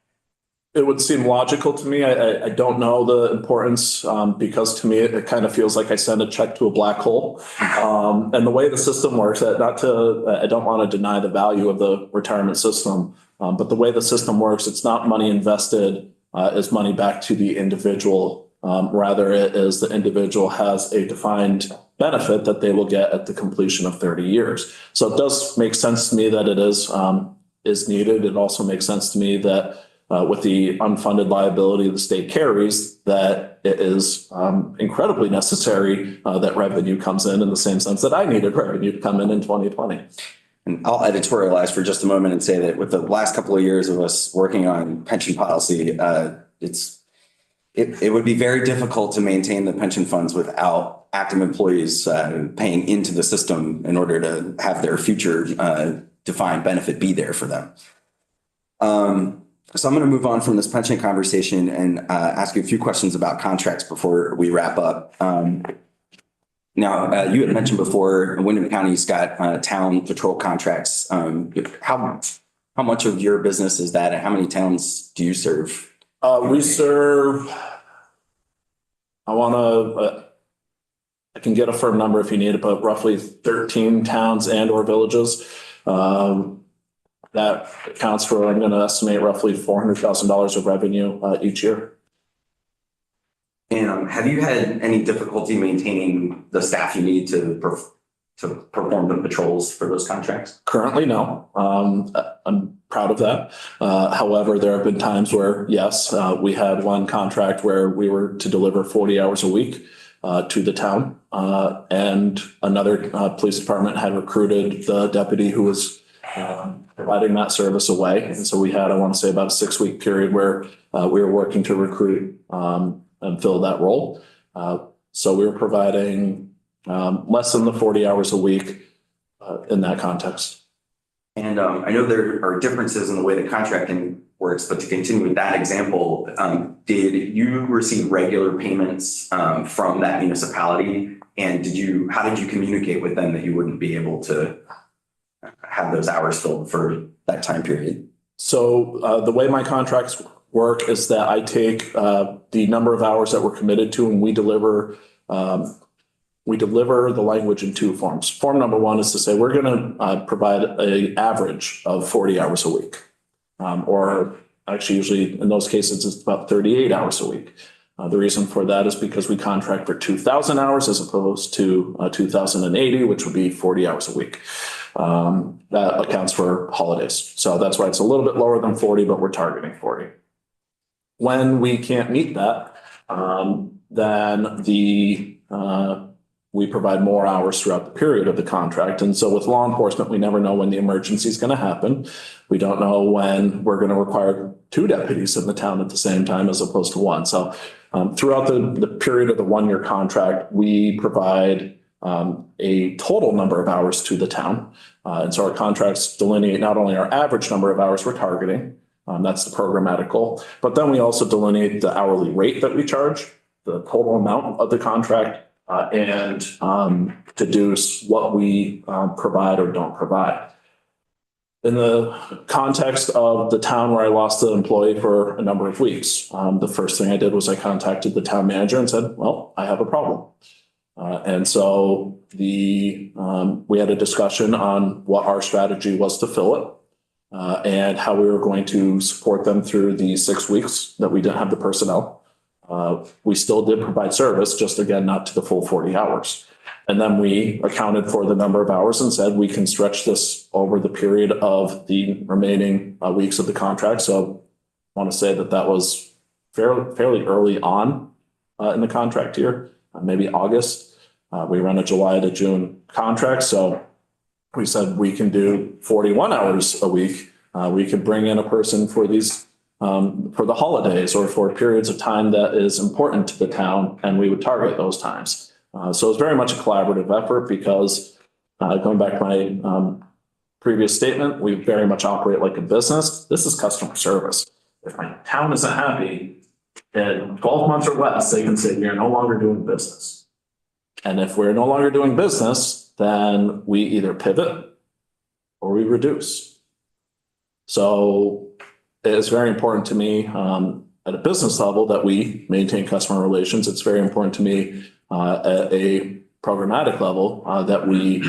It would seem logical to me. I don't know the importance because to me, it kind of feels like I send a check to a black hole. And the way the system works, I don't want to deny the value of the retirement system, but the way the system works, it's not money invested as money back to the individual. Rather, it is the individual has a defined benefit that they will get at the completion of 30 years. So it does make sense to me that it is needed. It also makes sense to me that with the unfunded liability the state carries, that it is incredibly necessary that revenue comes in the same sense that I needed revenue to come in 2020. And I'll editorialize for just a moment and say that with the last couple of years of us working on pension policy, it would be very difficult to maintain the pension funds without active employees paying into the system in order to have their future defined benefit be there for them. So I'm going to move on from this pension conversation and ask you a few questions about contracts before we wrap up. Now, you had mentioned before, Windham County's got town patrol contracts. How much of your business is that, and how many towns do you serve? We serve, I can get a firm number if you need it, but roughly 13 towns and or villages. That accounts for, I'm going to estimate, roughly $400,000 of revenue each year. And have you had any difficulty maintaining the staff you need to perform the patrols for those contracts? Currently, no. I'm proud of that. However, there have been times where, yes, we had one contract where we were to deliver 40 hours a week to the town. And another police department had recruited the deputy who was providing that service away. And so we had, I want to say, about a 6-week period where we were working to recruit and fill that role. So we were providing less than the 40 hours a week in that context. And I know there are differences in the way the contracting works, but to continue with that example, did you receive regular payments from that municipality? And how did you communicate with them that you wouldn't be able to have those hours filled for that time period? So the way my contracts work is that I take the number of hours that we're committed to, and we deliver the language in 2 forms. Form number 1 is to say we're going to provide an average of 40 hours a week, or actually usually in those cases it's about 38 hours a week. The reason for that is because we contract for 2,000 hours as opposed to 2,080, which would be 40 hours a week. That accounts for holidays. So that's why it's a little bit lower than 40, but we're targeting 40. When we can't meet that, then we provide more hours throughout the period of the contract. And so with law enforcement, we never know when the emergency is going to happen. We don't know when we're going to require 2 deputies in the town at the same time as opposed to 1. So throughout the period of the 1-year contract, we provide a total number of hours to the town. And so our contracts delineate not only our average number of hours we're targeting, that's the programmatic goal, but then we also delineate the hourly rate that we charge, the total amount of the contract, and deduce what we provide or don't provide. In the context of the town where I lost the employee for a number of weeks, the first thing I did was I contacted the town manager and said, well, I have a problem. And so we had a discussion on what our strategy was to fill it. And how we were going to support them through the 6 weeks that we didn't have the personnel. We still did provide service, just again, not to the full 40 hours. And then we accounted for the number of hours and said we can stretch this over the period of the remaining weeks of the contract. So I want to say that was fairly early on in the contract year, maybe August. We run a July to June contract. So we said we can do 41 hours a week. We could bring in a person for these, for the holidays or for periods of time that is important to the town, and we would target those times. So it's very much a collaborative effort because going back to my previous statement, we very much operate like a business. This is customer service. If my town isn't happy, in 12 months or less, they can say we are no longer doing business. And if we're no longer doing business, then we either pivot or we reduce. So it's very important to me at a business level that we maintain customer relations. It's very important to me at a programmatic level that we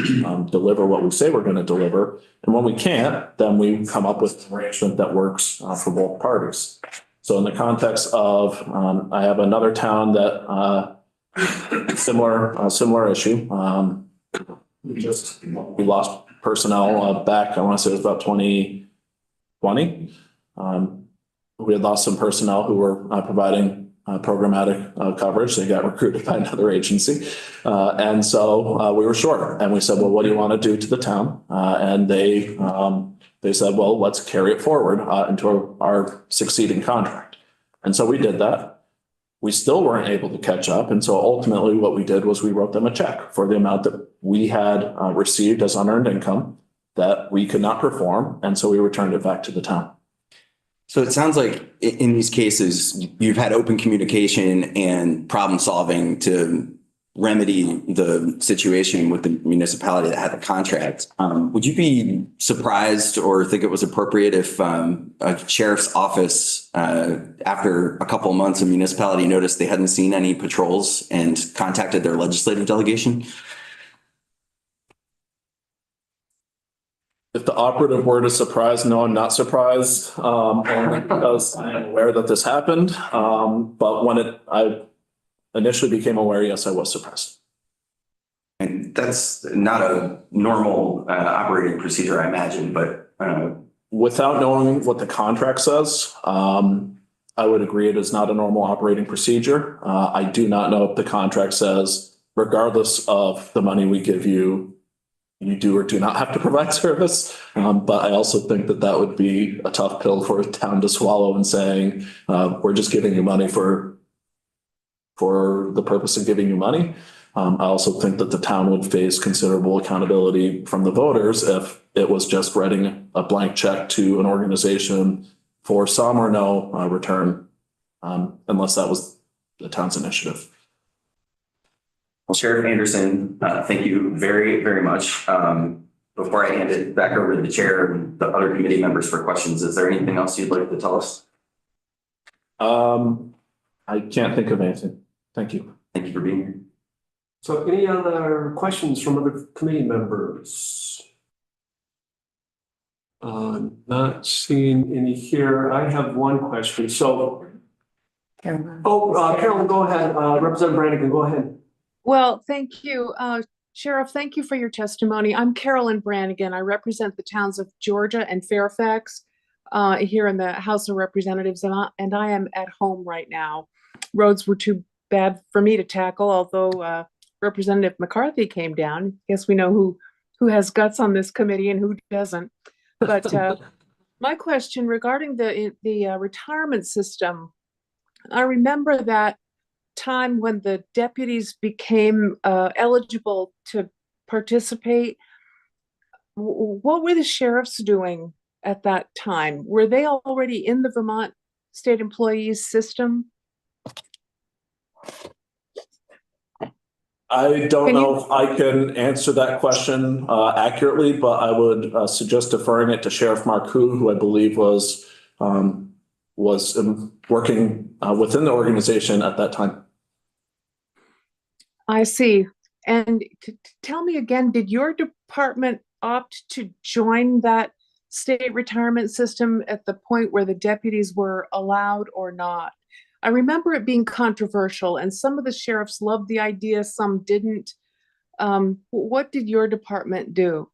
deliver what we say we're going to deliver. And when we can't, then we come up with an arrangement that works for both parties. So in the context of, I have another town that similar issue. We lost personnel back, I want to say it was about 2020. We had lost some personnel who were providing programmatic coverage. They got recruited by another agency. And so we were short. And we said, well, what do you want to do to the town? And they said, well, let's carry it forward into our succeeding contract. And so we did that. We still weren't able to catch up. And so ultimately what we did was we wrote them a check for the amount that we had received as unearned income that we could not perform. And so we returned it back to the town. So it sounds like in these cases, you've had open communication and problem solving to remedy the situation with the municipality that had the contract. Would you be surprised or think it was appropriate if a sheriff's office, after a couple of months, a municipality noticed they hadn't seen any patrols and contacted their legislative delegation? If the operative word is surprised, no, I'm not surprised, only because I am aware that this happened. But when I initially became aware, yes, I was surprised. And that's not a normal operating procedure, I imagine, but Without knowing what the contract says, I would agree it is not a normal operating procedure. I do not know if the contract says, regardless of the money we give you, you do or do not have to provide service. But I also think that that would be a tough pill for a town to swallow and saying, we're just giving you money for the purpose of giving you money. I also think that the town would face considerable accountability from the voters if it was just writing a blank check to an organization for some or no return, unless that was the town's initiative. well, Sheriff Anderson, thank you very, very much. Before I hand it back over to the chair and the other committee members for questions, is there anything else you'd like to tell us? I can't think of anything. Thank you. Thank you for being here. So any other questions from other committee members? Not seeing any here. I have one question. So, Carolyn. Carolyn, go ahead. Representative Brannigan, go ahead. Well, thank you. Sheriff, thank you for your testimony. I'm Carolyn Brannigan. I represent the towns of Georgia and Fairfax here in the House of Representatives, and I am at home right now. Roads were too bad for me to tackle, although Representative McCarthy came down. I guess we know who has guts on this committee and who doesn't. But my question regarding the retirement system, I remember that time when the deputies became eligible to participate. What were the sheriffs doing at that time? Were they already in the Vermont State Employees system? I don't know if I can answer that question accurately, but I would suggest deferring it to Sheriff Marcoux, who I believe was working within the organization at that time. I see. And tell me again, did your department opt to join that state retirement system at the point where the deputies were allowed or not? I remember it being controversial, and some of the sheriffs loved the idea, some didn't. What did your department do?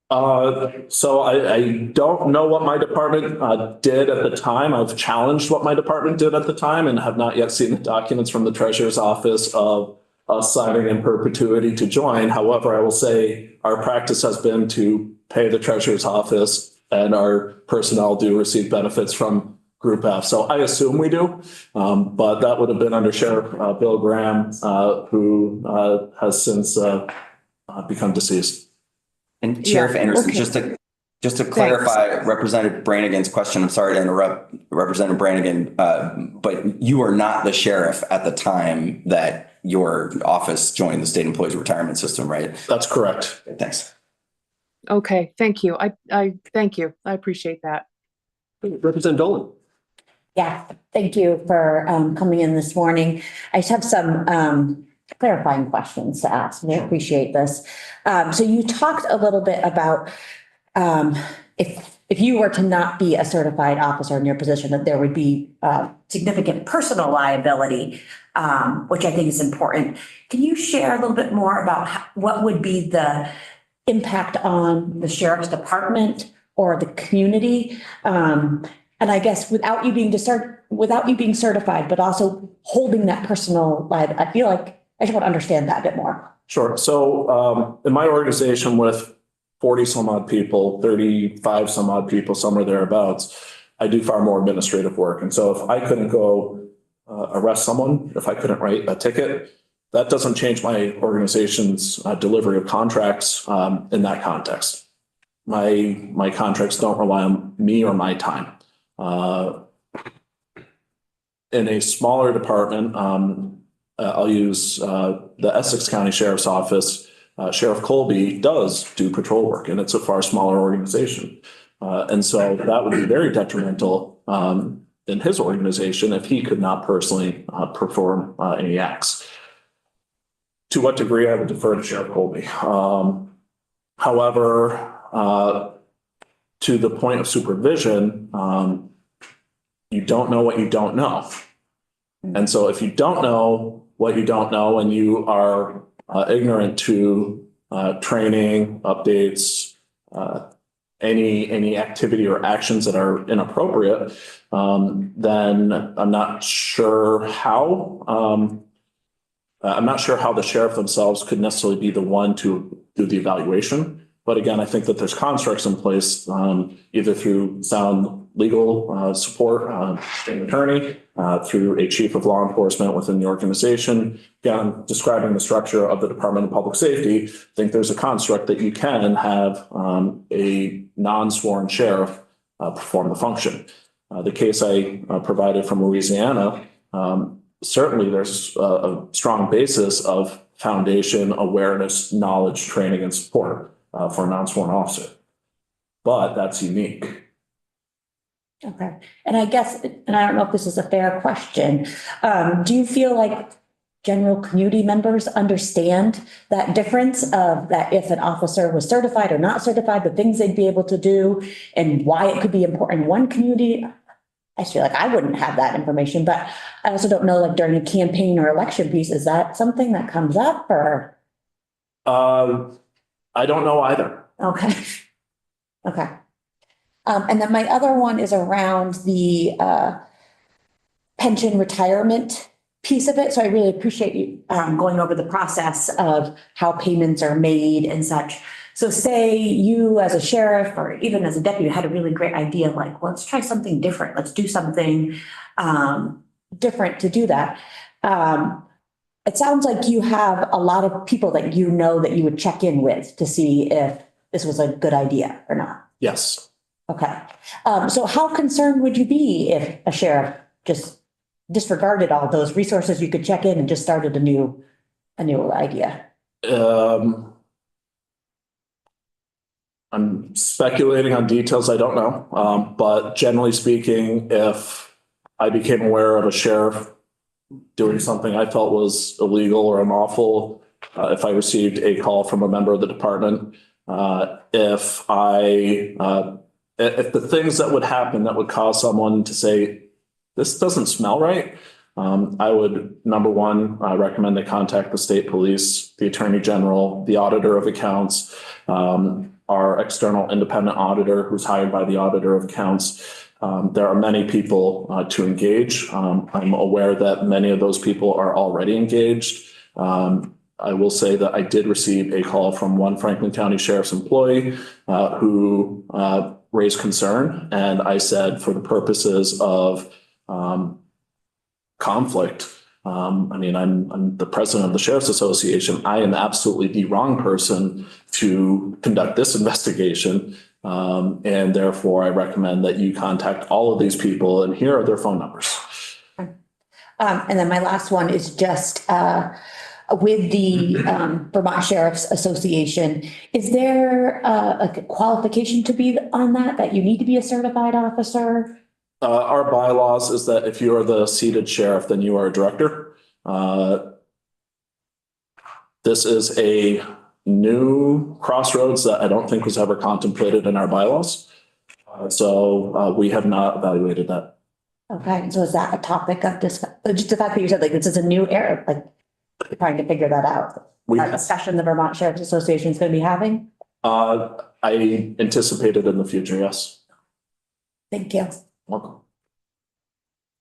So I don't know what my department did at the time. I've challenged what my department did at the time and have not yet seen the documents from the treasurer's office of us signing in perpetuity to join. However, I will say our practice has been to pay the treasurer's office, and our personnel do receive benefits from Group F. So I assume we do, but that would have been under Sheriff Bill Graham, who has since become deceased. And Sheriff Anderson, okay. just to clarify Representative Brannigan's question, I'm sorry to interrupt Representative Brannigan, but you are not the sheriff at the time that your office joined the state employees retirement system, right? That's correct. Thanks. Okay, thank you. I thank you. I appreciate that. Representative Dolan. Yeah, thank you for coming in this morning. I just have some clarifying questions to ask. I appreciate this. So you talked a little bit about if you were to not be a certified officer in your position, that there would be significant personal liability, which I think is important. Can you share a little bit more about what would be the impact on the sheriff's department or the community? And I guess without you being certified, but also holding that personal liability, I feel like I just want to understand that a bit more. Sure. So in my organization with 40 some odd people, 35 some odd people, somewhere thereabouts, I do far more administrative work. And so if I couldn't go arrest someone, if I couldn't write a ticket, that doesn't change my organization's delivery of contracts in that context. My contracts don't rely on me or my time. In a smaller department, I'll use the Essex County Sheriff's Office. Sheriff Colby does do patrol work, and it's a far smaller organization. And so that would be very detrimental in his organization if he could not personally perform any acts. To what degree, I would defer to Sheriff Colby. However, to the point of supervision, you don't know what you don't know. And so if you don't know what you don't know and you are ignorant to training, updates, any activity or actions that are inappropriate, then I'm not sure how the sheriff themselves could necessarily be the one to do the evaluation. But again, I think that there's constructs in place, either through sound legal support, state attorney, through a chief of law enforcement within the organization. Again, describing the structure of the Department of Public Safety, I think there's a construct that you can have a non-sworn sheriff perform the function. The case I provided from Louisiana, certainly there's a strong basis of foundation, awareness, knowledge, training, and support for a non-sworn officer. But that's unique. Okay. And I guess, and I don't know if this is a fair question, do you feel like general community members understand that difference of that if an officer was certified or not certified, the things they'd be able to do and why it could be important in one community? I feel like I wouldn't have that information, but I also don't know, like during a campaign or election piece, is that something that comes up or? I don't know either. Okay. Okay. And then my other one is around the pension retirement piece of it. So I really appreciate you going over the process of how payments are made and such. So say you as a sheriff or even as a deputy had a really great idea, like, let's try something different. Let's do something different to do that. It sounds like you have a lot of people that you know that you would check in with to see if this was a good idea or not. Yes. Okay. So how concerned would you be if a sheriff just disregarded all those resources you could check in and just started a new idea? I'm speculating on details I don't know. But generally speaking, if I became aware of a sheriff doing something I felt was illegal or unlawful, if I received a call from a member of the department, if the things that would happen that would cause someone to say, this doesn't smell right, I would, number one, recommend they contact the state police, the attorney general, the auditor of accounts, our external independent auditor who's hired by the auditor of accounts. There are many people to engage. I'm aware that many of those people are already engaged. I will say that I did receive a call from one Franklin County Sheriff's employee who raised concern. And I said, for the purposes of conflict, I'm the president of the Sheriff's Association. I am absolutely the wrong person to conduct this investigation. And therefore, I recommend that you contact all of these people, and here are their phone numbers. And then my last one is just with the Vermont Sheriff's Association. Is there a qualification to be on that you need to be a certified officer? Our bylaws is that if you are the seated sheriff, then you are a director. This is a new crossroads that I don't think was ever contemplated in our bylaws. So we have not evaluated that. Okay, so is that a topic of discussion? Just the fact that you said like this is a new era, like trying to figure that out. That discussion the Vermont Sheriff's Association is going to be having? I anticipate it in the future, yes. Thank you. Welcome.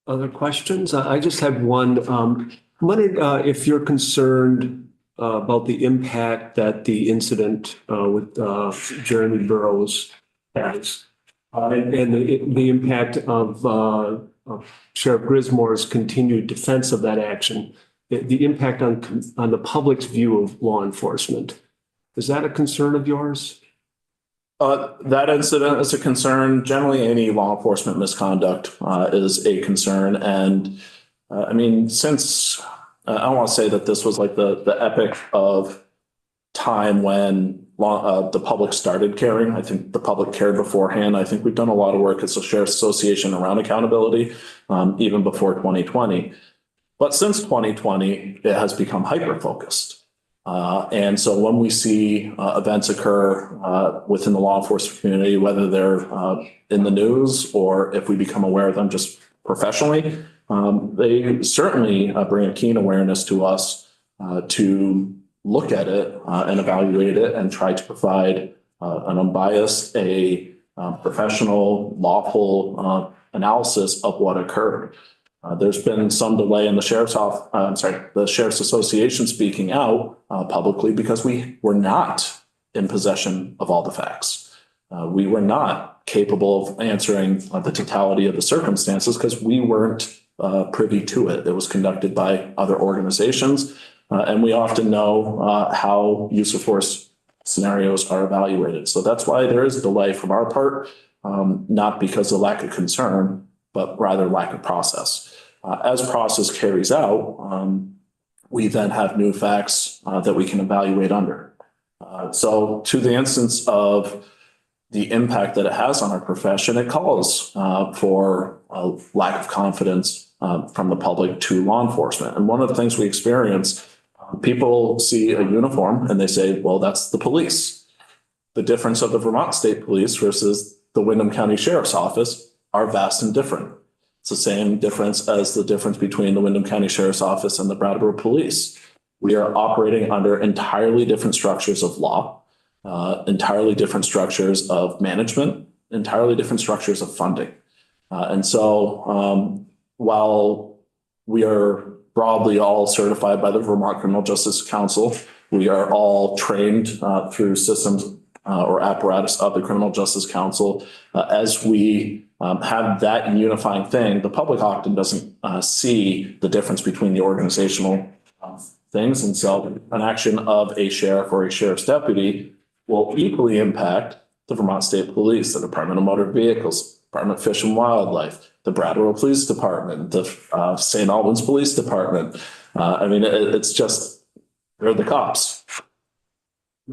Other questions? I just have one. I'm wondering if you're concerned about the impact that the incident with Jeremy Burroughs has, and the impact of Sheriff Grismore's continued defense of that action, the impact on the public's view of law enforcement. Is that a concern of yours? That incident is a concern. Generally, any law enforcement misconduct is a concern. And since I don't want to say that this was like the epic of time when the public started caring. I think the public cared beforehand. I think we've done a lot of work as a sheriff's association around accountability, even before 2020. But since 2020, it has become hyper-focused. And so when we see events occur within the law enforcement community, whether they're in the news or if we become aware of them just professionally, they certainly bring a keen awareness to us to look at it and evaluate it and try to provide an unbiased, professional, lawful analysis of what occurred. There's been some delay in the the Sheriff's Association speaking out publicly because we were not in possession of all the facts. We were not capable of answering the totality of the circumstances because we weren't privy to it. It was conducted by other organizations, and we often know how use of force scenarios are evaluated. So that's why there is a delay from our part, not because of lack of concern, but rather lack of process. As process carries out, we then have new facts that we can evaluate under. So to the instance of the impact that it has on our profession, it calls for a lack of confidence from the public to law enforcement. And one of the things we experience, people see a uniform and they say, well, that's the police. The difference of the Vermont State Police versus the Windham County Sheriff's Office are vast and different. It's the same difference as the difference between the Windham County Sheriff's Office and the Brattleboro Police. We are operating under entirely different structures of law, entirely different structures of management, entirely different structures of funding. And so while we are broadly all certified by the Vermont Criminal Justice Council, we are all trained through systems or apparatus of the Criminal Justice Council. As we have that unifying thing, the public often doesn't see the difference between the organizational things. And so an action of a sheriff or a sheriff's deputy will equally impact the Vermont State Police, the Department of Motor Vehicles, Department of Fish and Wildlife, the Brattleboro Police Department, the St. Albans Police Department. I mean, it's just, they're the cops.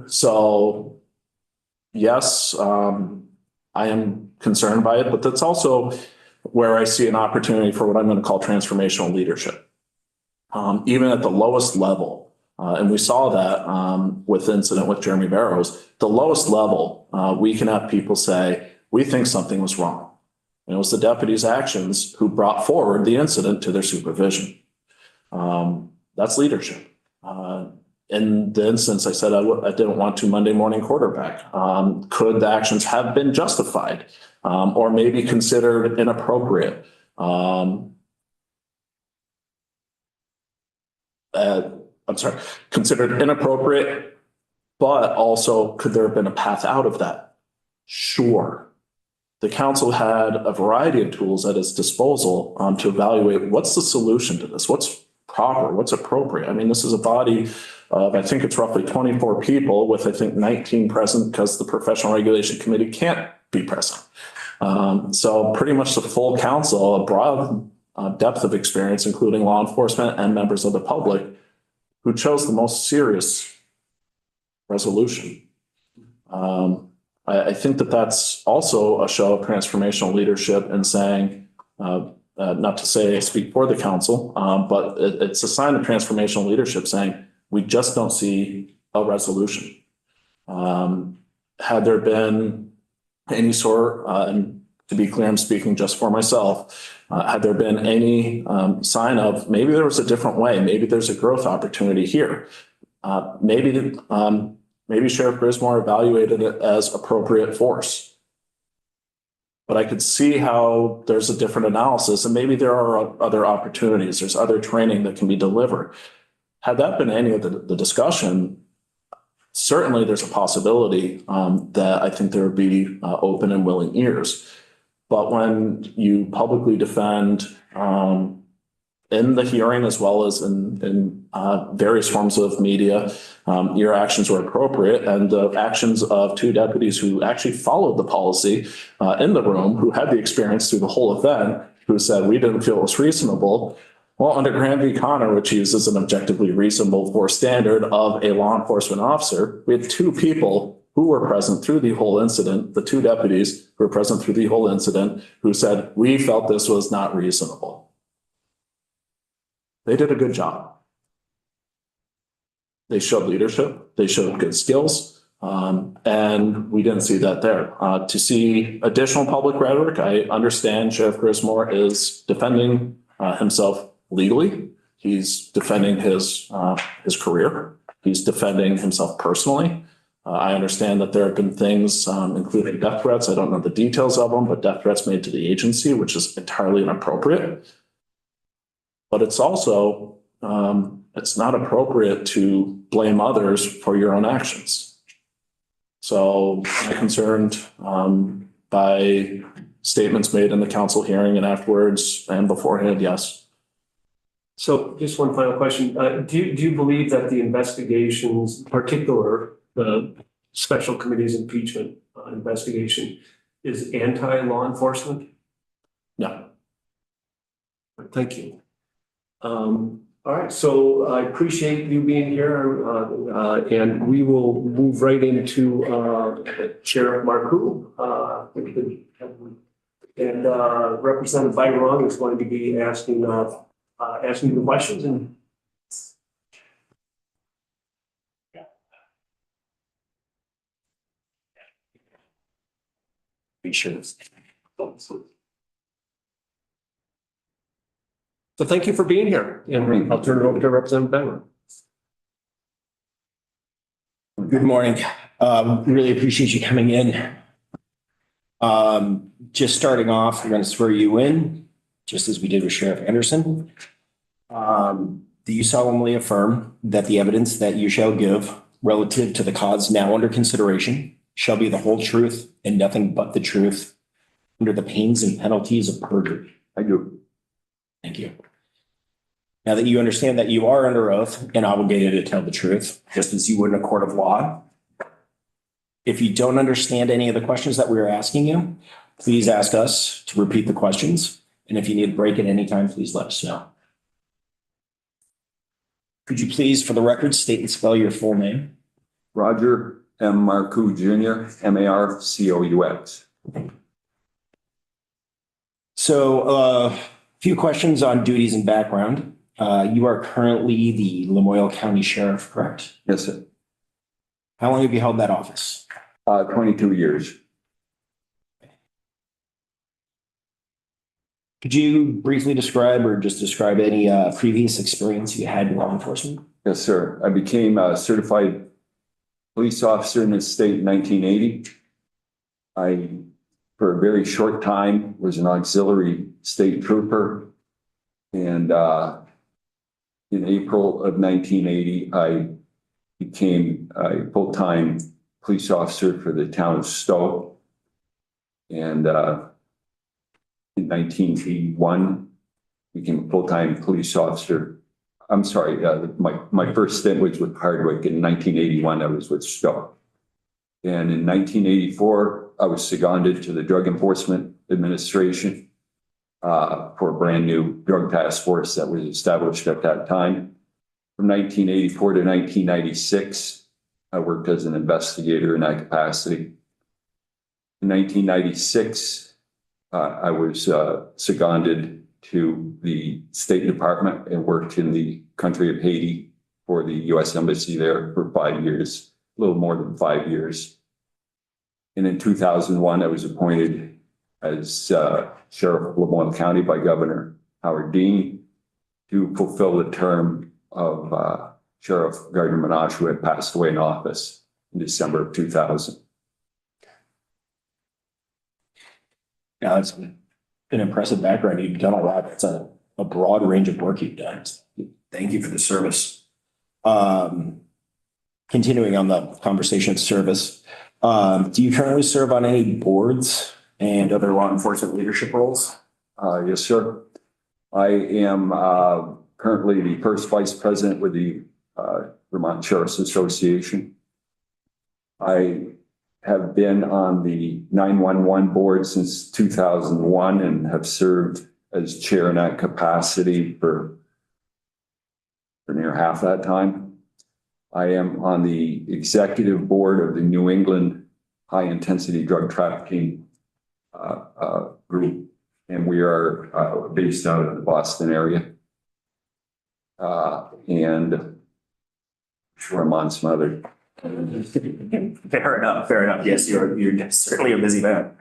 So yes, I am concerned by it, but that's also where I see an opportunity for what I'm going to call transformational leadership. Even at the lowest level, and we saw that with the incident with Jeremy Barrows, the lowest level, we can have people say, we think something was wrong. And it was the deputy's actions who brought forward the incident to their supervision. That's leadership. In the instance, I said I didn't want to Monday morning quarterback. Could the actions have been justified or maybe considered inappropriate? Considered inappropriate, but also could there have been a path out of that? Sure. The council had a variety of tools at its disposal to evaluate what's the solution to this, what's proper, what's appropriate. I mean, this is a body of, I think it's roughly 24 people with, I think, 19 present because the Professional Regulation Committee can't be present. So pretty much the full council, a broad depth of experience, including law enforcement and members of the public, who chose the most serious resolution. I think that that's also a show of transformational leadership and saying, not to say I speak for the council, but it's a sign of transformational leadership saying, we just don't see a resolution. Had there been any sort, and to be clear, I'm speaking just for myself, had there been any sign of maybe there was a different way, maybe there's a growth opportunity here, maybe Sheriff Grismore evaluated it as appropriate force. But I could see how there's a different analysis and maybe there are other opportunities. There's other training that can be delivered. Had that been any of the discussion, certainly there's a possibility that I think there would be open and willing ears. But when you publicly defend in the hearing as well as in various forms of media, your actions were appropriate, and the actions of two deputies who actually followed the policy in the room, who had the experience through the whole event, who said we didn't feel it was reasonable. Well, under Graham v. Connor, which uses an objectively reasonable force standard of a law enforcement officer, we had two people who were present through the whole incident, the two deputies who were present through the whole incident, who said, we felt this was not reasonable. They did a good job. They showed leadership, they showed good skills, and we didn't see that there. To see additional public rhetoric, I understand Sheriff Grismore is defending himself legally. He's defending his career. He's defending himself personally. I understand that there have been things, including death threats. I don't know the details of them, but death threats made to the agency, which is entirely inappropriate. But it's also, it's not appropriate to blame others for your own actions. So I'm concerned by statements made in the council hearing and afterwards and beforehand, yes. So just one final question. Do you believe that the investigations, in particular, the special committee's impeachment investigation, is anti-law enforcement? No. Thank you. All right, so I appreciate you being here, and we will move right into Sheriff Marcoux. And Representative Byron is going to be asking the questions. And be sure. So thank you for being here, and I'll turn it over to Representative Byron. Good morning. Really appreciate you coming in. Just starting off, we're going to swear you in, just as we did with Sheriff Anderson. Do you solemnly affirm that the evidence that you shall give relative to the cause now under consideration shall be the whole truth and nothing but the truth under the pains and penalties of perjury? I do. Thank you. Now that you understand that you are under oath and obligated to tell the truth, just as you would in a court of law, if you don't understand any of the questions that we are asking you, please ask us to repeat the questions. And if you need a break at any time, please let us know. Could you please, for the record, state and spell your full name? Roger M. Marcoux Jr., M-A-R-C-O-U-X. So a few questions on duties and background. You are currently the Lamoille County Sheriff, correct? Yes, sir. How long have you held that office? 22 years. Could you briefly describe or just describe any previous experience you had in law enforcement? Yes, sir. I became a certified police officer in the state in 1980. I, for a very short time, was an auxiliary state trooper. And in April of 1980, I became a full-time police officer for the town of Stowe. And in 1981, became a full-time police officer. I'm sorry, my first stint was with Hardwick. In 1981, I was with Stowe. And in 1984, I was seconded to the Drug Enforcement Administration for a brand new drug task force that was established at that time. From 1984 to 1996, I worked as an investigator in that capacity. In 1996, I was seconded to the State Department and worked in the country of Haiti for the U.S. Embassy there for 5 years, a little more than 5 years. And in 2001, I was appointed as Sheriff of Lamoille County by Governor Howard Dean to fulfill the term of Sheriff Gardner Menashe, who had passed away in office in December of 2000. Yeah, that's an impressive background. You've done a lot. It's a broad range of work you've done. Thank you for the service. Continuing on the conversation of service, do you currently serve on any boards and other law enforcement leadership roles? Yes, sir. I am currently the first vice president with the Vermont Sheriff's Association. I have been on the 911 board since 2001 and have served as chair in that capacity for for near half that time. I am on the executive board of the New England High Intensity Drug Trafficking group, and we are based out of the Boston area. And I'm sure I'm on some other. Fair enough, fair enough. Yes, you're certainly a busy man.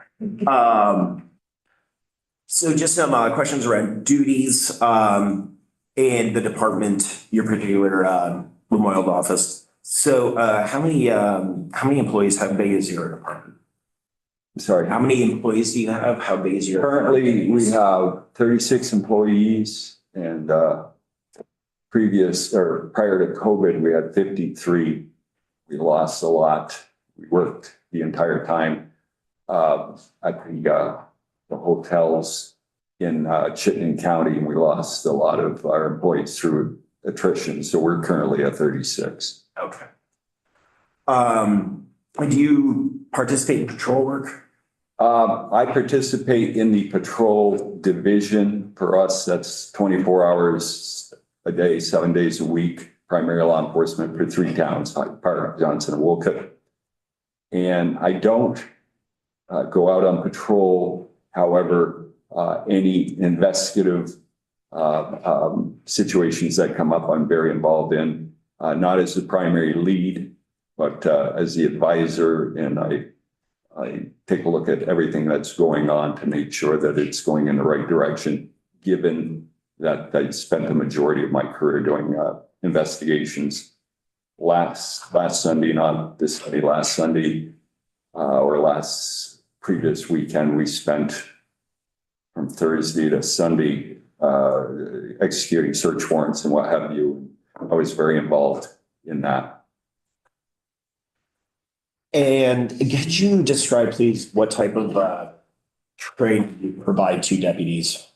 So just some questions around duties and the department, your particular memorial office. So how many employees, how big is your department? Sorry. How many employees do you have? How big is your? Currently, we have 36 employees, and prior to COVID, we had 53. We lost a lot. We worked the entire time at the hotels in Chittenden County, and we lost a lot of our employees through attrition. So we're currently at 36. Okay. Do you participate in patrol work? I participate in the patrol division. For us, that's 24 hours a day, 7 days a week, primary law enforcement for 3 towns, Hyde Park, Johnson, and Wolcott. And I don't go out on patrol. However, any investigative situations that come up, I'm very involved in, not as the primary lead, but as the advisor, and I take a look at everything that's going on to make sure that it's going in the right direction, given that I spent the majority of my career doing investigations. Last Sunday, not this Sunday, last Sunday, or last previous weekend, we spent from Thursday to Sunday executing search warrants and what have you. I was very involved in that. And could you describe, please, what type of training you provide to deputies?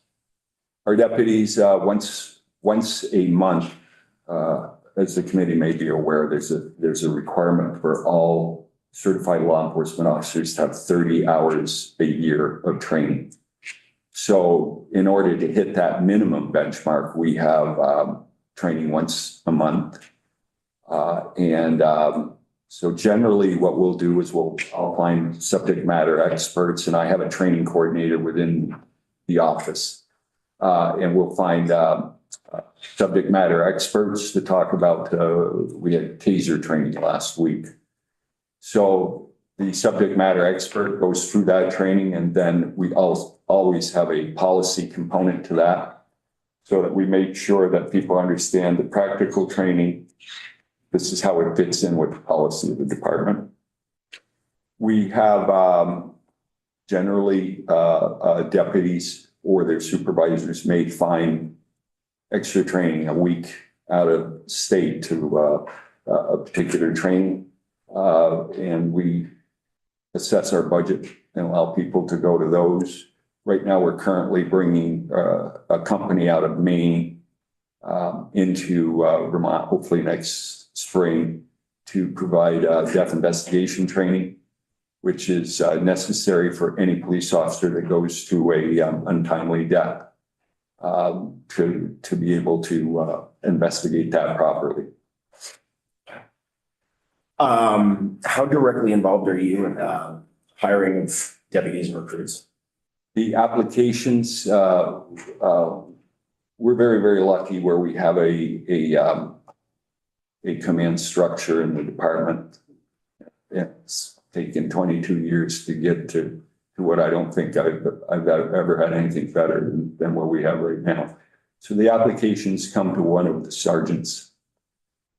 Our deputies, once a month, as the committee may be aware, there's a requirement for all certified law enforcement officers to have 30 hours a year of training. So in order to hit that minimum benchmark, we have training once a month. So generally what we'll do is I'll find subject matter experts, and I have a training coordinator within the office. And we'll find subject matter experts to talk about, we had taser training last week. So the subject matter expert goes through that training, and then we always have a policy component to that, so that we make sure that people understand the practical training. This is how it fits in with the policy of the department. We have generally deputies or their supervisors may find extra training a week out of state to a particular training. And we assess our budget and allow people to go to those. Right now, we're currently bringing a company out of Maine into Vermont, hopefully next spring, to provide death investigation training, which is necessary for any police officer that goes to a untimely death to be able to investigate that properly. How directly involved are you in hiring of deputies and recruits? The applications, we're very, very lucky where we have a command structure in the department. It's taken 22 years to get to what I don't think I've ever had anything better than what we have right now. So the applications come to one of the sergeants,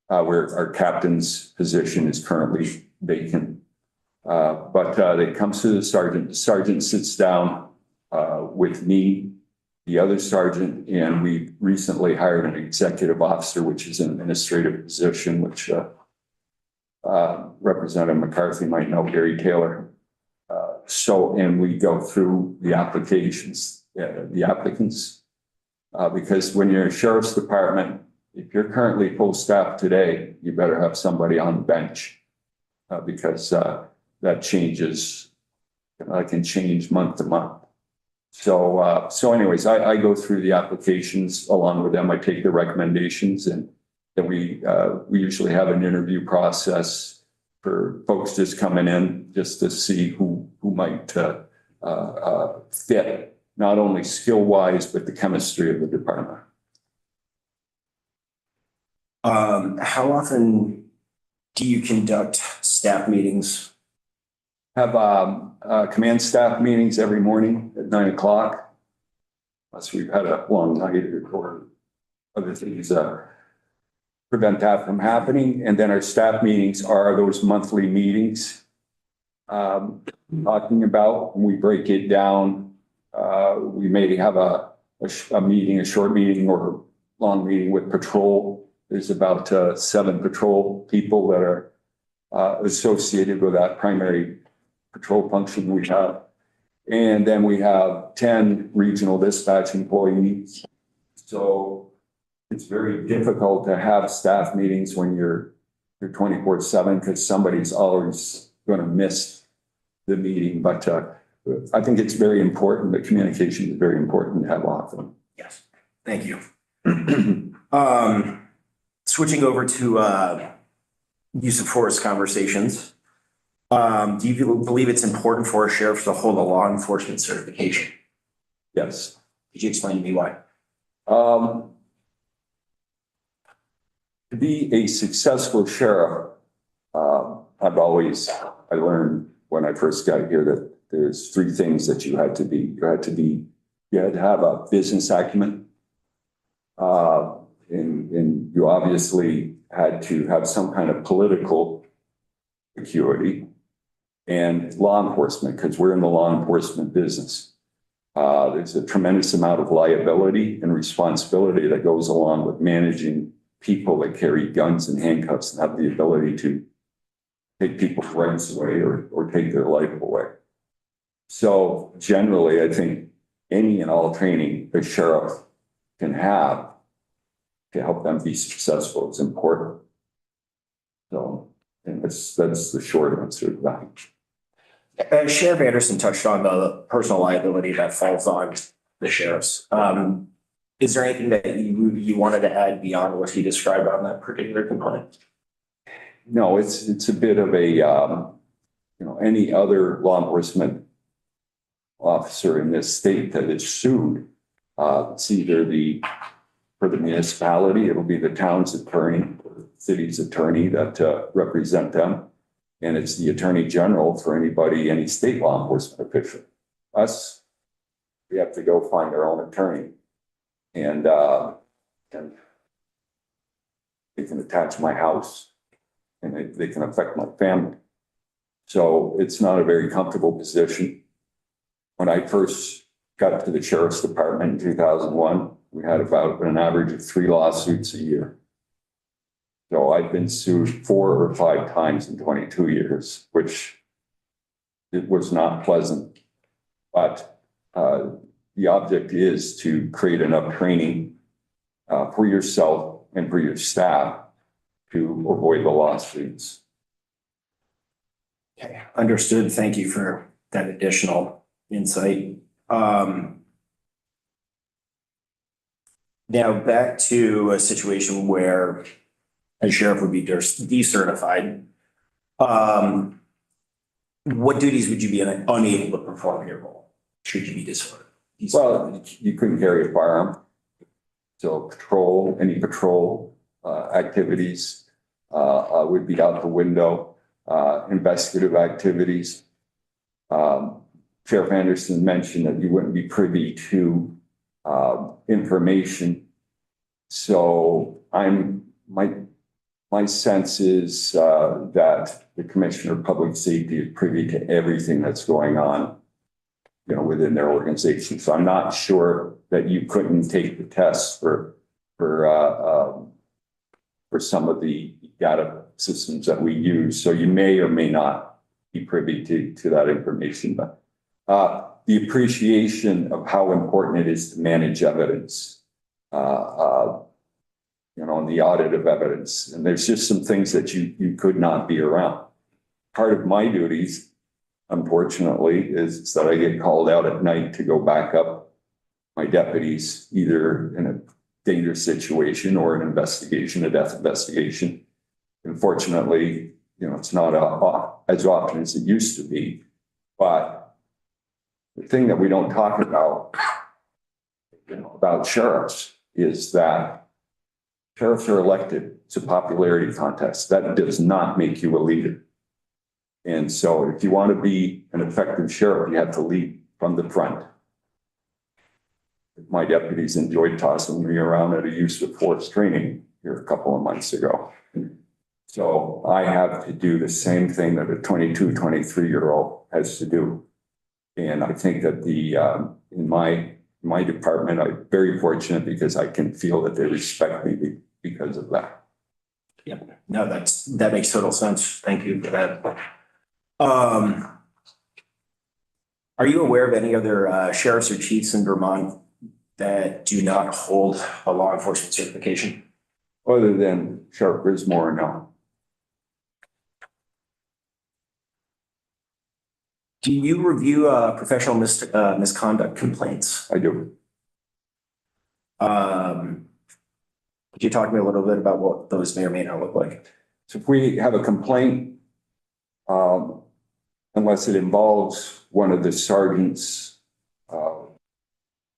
where our captain's position is currently vacant. But it comes to the sergeant. The sergeant sits down with me, the other sergeant, and we recently hired an executive officer, which is an administrative position, which Representative McCarthy might know, Gary Taylor. And we go through the applications, the applicants, because when you're a sheriff's department, if you're currently full staff today, you better have somebody on the bench because that changes, can change month to month. So anyways, I go through the applications along with them. I take the recommendations and Then we usually have an interview process for folks just coming in just to see who might fit, not only skill-wise, but the chemistry of the department. How often do you conduct staff meetings? Have command staff meetings every morning at 9 o'clock. Unless we've had a long night or other things prevent that from happening. And then our staff meetings are those monthly meetings. Talking about, when we break it down, we may have a meeting, a short meeting or long meeting with patrol. There's about 7 patrol people that are associated with that primary patrol function we have. And then we have 10 regional dispatch employees. So it's very difficult to have staff meetings when you're 24/7 because somebody's always going to miss the meeting. But I think it's very important. The communication is very important to have often. Yes, thank you. Switching over to use of force conversations. Do you believe it's important for a sheriff to hold a law enforcement certification? Yes. Could you explain to me why? To be a successful sheriff, I learned when I first got here that there's 3 things that you had to be. You had to have a business acumen. And you obviously had to have some kind of political acuity and law enforcement, because we're in the law enforcement business. There's a tremendous amount of liability and responsibility that goes along with managing people that carry guns and handcuffs and have the ability to take people's rights away or take their life away. So generally, I think any and all training a sheriff can have to help them be successful is important. So, and that's the short answer to that. Sheriff Anderson touched on the personal liability that falls on the sheriffs. Is there anything that you wanted to add beyond what he described on that particular component? No, it's a bit of a, any other law enforcement officer in this state that is sued. It's either for the municipality, it'll be the town's attorney, or the city's attorney that represent them. And it's the attorney general for any state law enforcement official. Us, we have to go find our own attorney. And they can attach my house and they can affect my family. So it's not a very comfortable position. When I first got to the sheriff's department in 2001, we had about an average of 3 lawsuits a year. So I've been sued 4 or 5 times in 22 years, which it was not pleasant. But the object is to create enough training for yourself and for your staff to avoid the lawsuits. Okay, understood. Thank you for that additional insight. Now back to a situation where a sheriff would be decertified. What duties would you be unable to perform in your role? Should you be decertified? Well, you couldn't carry a firearm. So any patrol activities would be out the window. Investigative activities. Sheriff Anderson mentioned that you wouldn't be privy to information. So my sense is that the Commissioner of Public Safety is privy to everything that's going on, within their organization. So I'm not sure that you couldn't take the tests for some of the data systems that we use. So you may or may not be privy to that information. But the appreciation of how important it is to manage evidence, and the audit of evidence. And there's just some things that you could not be around. Part of my duties, unfortunately, is that I get called out at night to go back up my deputies, either in a dangerous situation or an investigation, a death investigation. Unfortunately, it's not as often as it used to be. But the thing that we don't talk about sheriffs is that sheriffs are elected. It's a popularity contest. That does not make you a leader. And so if you want to be an effective sheriff, you have to lead from the front. My deputies enjoyed tossing me around at a use of force training here a couple of months ago. So I have to do the same thing that a 22, 23-year-old has to do. And I think that in my department, I'm very fortunate because I can feel that they respect me because of that. Yeah, no, that makes total sense. Thank you for that. Are you aware of any other sheriffs or chiefs in Vermont that do not hold a law enforcement certification? Other than Sheriff Grismore, no. Do you review professional misconduct complaints? I do. Could you talk to me a little bit about what those may or may not look like? So if we have a complaint, unless it involves one of the sergeants,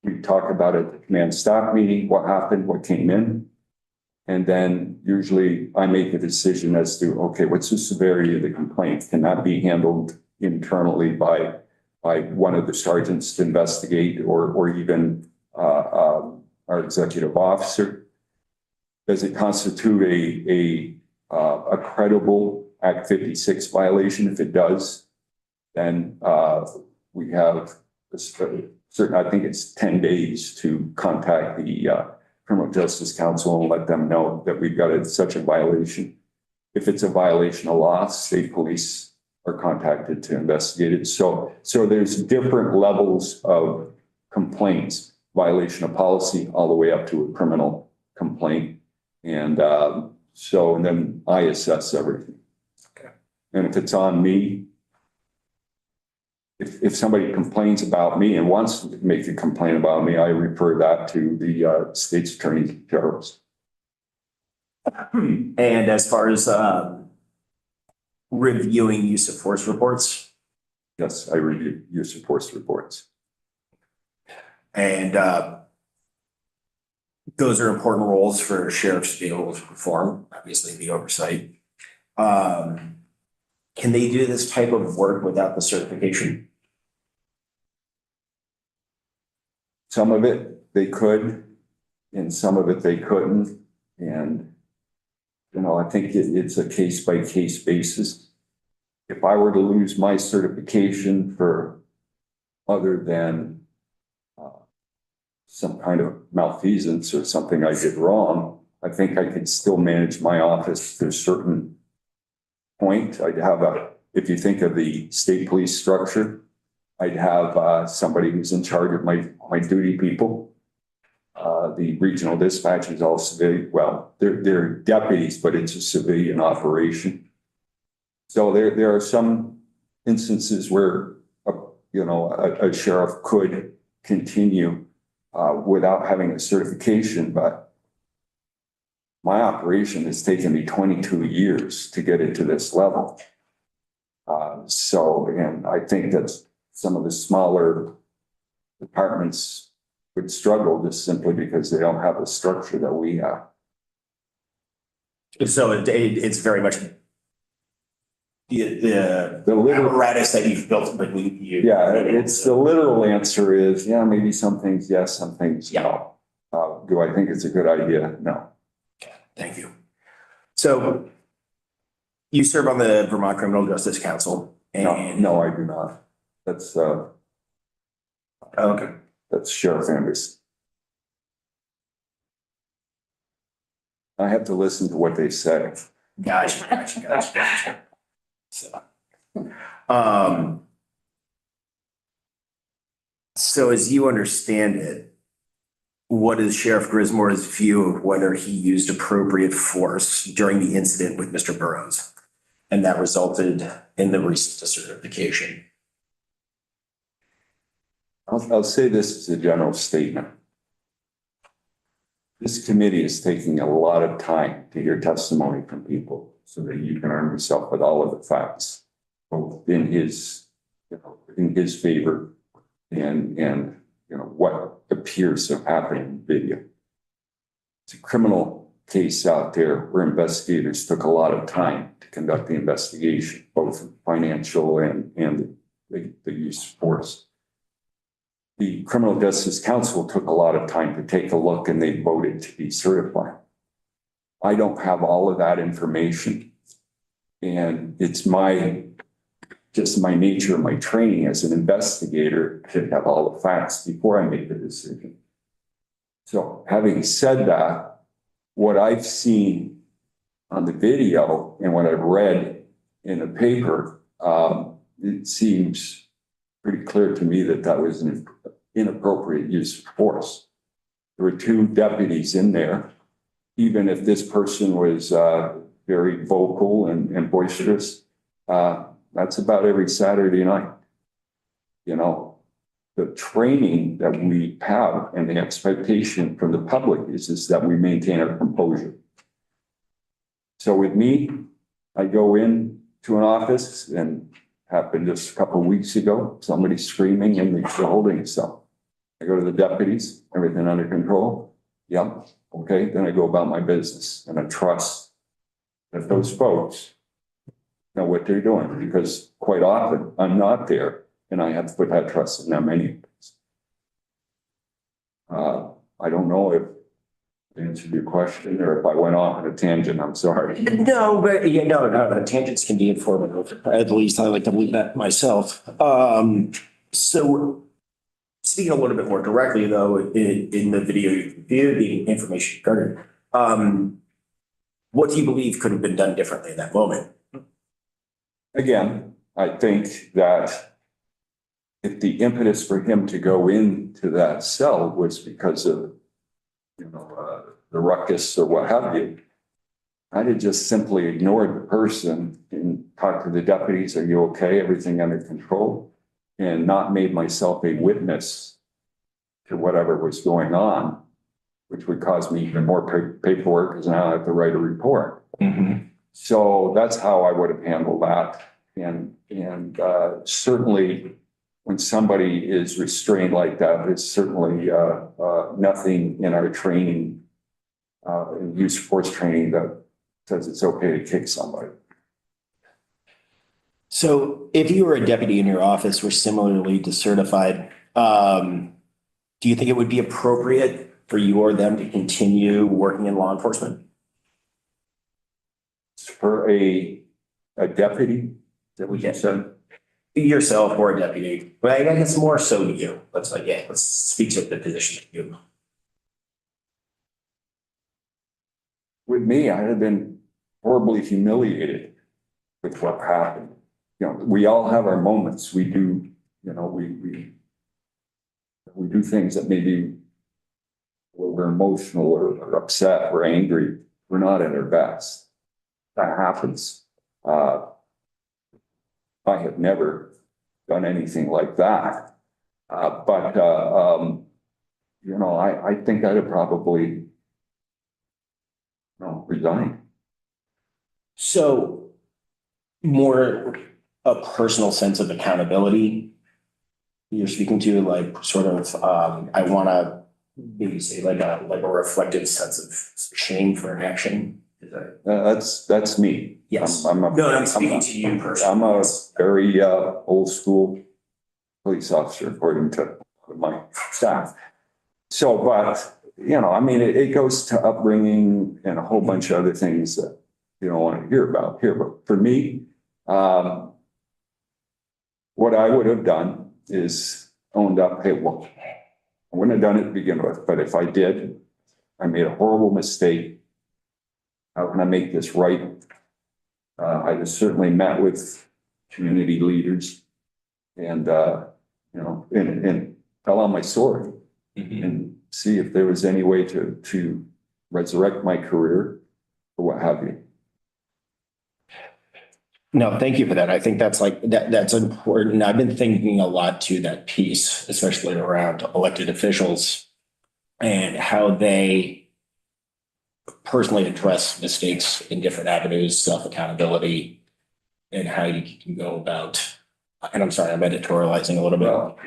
we talk about it at the command staff meeting, what happened, what came in. And then usually I make a decision as to, okay, what's the severity of the complaint? Can that be handled internally by one of the sergeants to investigate or even our executive officer? Does it constitute a credible Act 56 violation? If it does, then we have a certain, I think it's 10 days to contact the Criminal Justice Council and let them know that we've got such a violation. If it's a violation of law, state police are contacted to investigate it. So there's different levels of complaints, violation of policy, all the way up to a criminal complaint. And then I assess everything. Okay. And if it's on me, if somebody complains about me and wants to make a complaint about me, I refer that to the state's attorney generals. And as far as reviewing use of force reports? Yes, I review use of force reports. And those are important roles for sheriffs to be able to perform, obviously the oversight. Can they do this type of work without the certification? Some of it they could, and some of it they couldn't. And, I think it's a case by case basis. If I were to lose my certification for other than some kind of malfeasance or something I did wrong, I think I could still manage my office to a certain point. I'd have if you think of the state police structure, I'd have somebody who's in charge of my duty people. The regional dispatch is all civilian. Well, they're deputies, but it's a civilian operation. So there are some instances where a sheriff could continue without having a certification, but my operation has taken me 22 years to get it to this level. And I think that some of the smaller departments would struggle just simply because they don't have the structure that we have. So it's very much the literal apparatus that you've built, but you. Yeah, it's the literal answer is, yeah, maybe some things yes, some things no. Do I think it's a good idea? No. Okay, thank you. So you serve on the Vermont Criminal Justice Council. And No, I do not. That's okay. That's Sheriff Anderson. I have to listen to what they say. Gotcha. So as you understand it, what is Sheriff Grismore's view of whether he used appropriate force during the incident with Mr. Burrows? And that resulted in the recent decertification. I'll say this as a general statement. This committee is taking a lot of time to hear testimony from people so that you can arm yourself with all of the facts, both in his, in his favor and, what appears to happen in the video. It's a criminal case out there where investigators took a lot of time to conduct the investigation, both financial and the use of force. The Criminal Justice Council took a lot of time to take a look and they voted to be certified. I don't have all of that information. And it's just my nature, my training as an investigator to have all the facts before I make the decision. So having said that, what I've seen on the video and what I've read in the paper, it seems pretty clear to me that that was an inappropriate use of force. There were two deputies in there. Even if this person was very vocal and boisterous, that's about every Saturday night. The training that we have and the expectation from the public is that we maintain our composure. So with me, I go in to an office and happened just a couple of weeks ago, somebody screaming in the holding cell. I go to the deputies, everything under control. Yep. Okay. Then I go about my business and I trust that those folks know what they're doing, because quite often I'm not there and I have to put that trust in them anyways. I don't know if I answered your question or if I went off on a tangent, I'm sorry. No, but no, tangents can be informative. At least I like to believe that myself. So speaking a little bit more directly though, in the video you viewed, the information you garnered, what do you believe could have been done differently in that moment? Again, I think that if the impetus for him to go into that cell was because of, the ruckus or what have you, I'd have just simply ignored the person and talked to the deputies, are you okay? Everything under control? And not made myself a witness to whatever was going on, which would cause me even more paperwork because now I have to write a report. Mm-hmm. So that's how I would have handled that. And certainly when somebody is restrained like that, it's certainly nothing in our training, in use of force training, that says it's okay to kick somebody. So if you were a deputy in your office were similarly decertified, do you think it would be appropriate for you or them to continue working in law enforcement? For a deputy, that what you said? Yourself or a deputy, but I guess more so to you. Let's speak to the position of you. With me, I have been horribly humiliated with what happened. We all have our moments. We do, we do things that maybe we're emotional or upset or angry. We're not at our best. That happens. I have never done anything like that. But I think I'd have probably resigned. So more a personal sense of accountability you're speaking to, like sort of, I want to maybe say like a reflective sense of shame for an action. Is that? That's me. Yes. I'm speaking to you personally. I'm a very old school police officer, according to my staff. So, but it goes to upbringing and a whole bunch of other things that you don't want to hear about here. But for me, what I would have done is owned up. Hey, well, I wouldn't have done it to begin with, but if I did, I made a horrible mistake. How can I make this right? I just certainly met with community leaders and tell on my story and see if there was any way to resurrect my career or what have you. No, thank you for that. I think that's that's important. I've been thinking a lot to that piece, especially around elected officials and how they personally address mistakes in different avenues, self-accountability, and how you can go about, and I'm sorry, I'm editorializing a little bit. Well,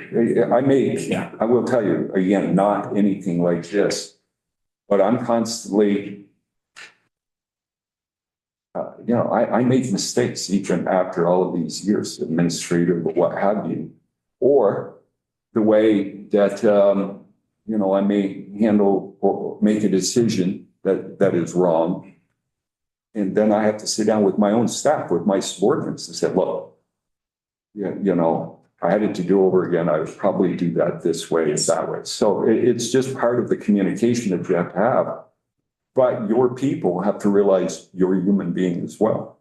I will tell you, again, not anything like this, but I'm constantly, I make mistakes even after all of these years, administrative or what have you, or the way that, I may handle or make a decision that is wrong. And then I have to sit down with my own staff, with my subordinates and say, look, I had it to do over again. I would probably do that this way and that way. So it's just part of the communication that you have to have. But your people have to realize you're a human being as well.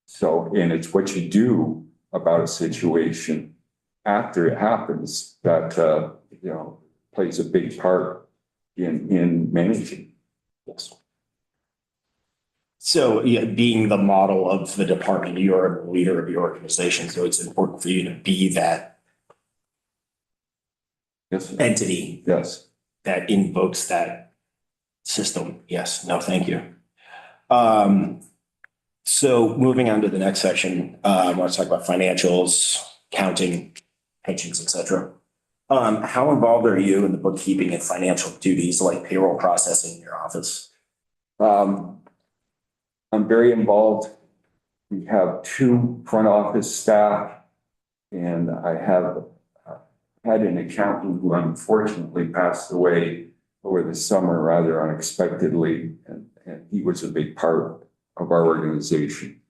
So, and it's what you do about a situation after it happens that, plays a big part in managing. Yes. So yeah, being the model of the department, you're the leader of the organization. So it's important for you to be that Yes. entity Yes. that invokes that system. Yes. No, thank you. So moving on to the next section, I want to talk about financials, counting, pensions, et cetera. How involved are you in the bookkeeping and financial duties like payroll processing in your office? I'm very involved. We have 2 front office staff, and I have had an accountant who unfortunately passed away over the summer rather unexpectedly, and he was a big part of our organization.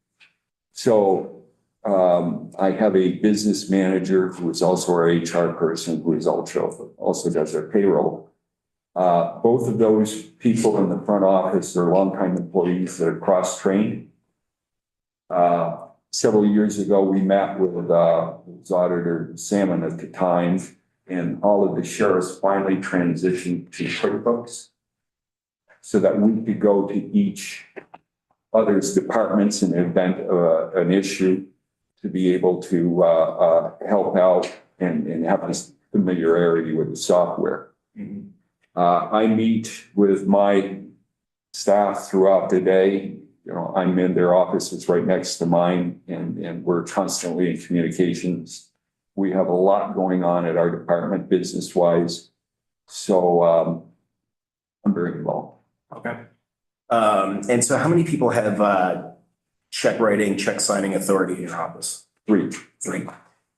So I have a business manager who is also our HR person, who is also does our payroll. Both of those people in the front office are longtime employees that are cross-trained. Several years ago, we met with Auditor Salmon at the time, and all of the sheriffs finally transitioned to QuickBooks so that we could go to each other's departments in the event of an issue to be able to help out and have this familiarity with the software. Mm-hmm. I meet with my staff throughout the day. I'm in their offices right next to mine, and we're constantly in communications. We have a lot going on at our department business-wise. So I'm very involved. Okay. And so how many people have check writing, check signing authority in your office? 3. 3.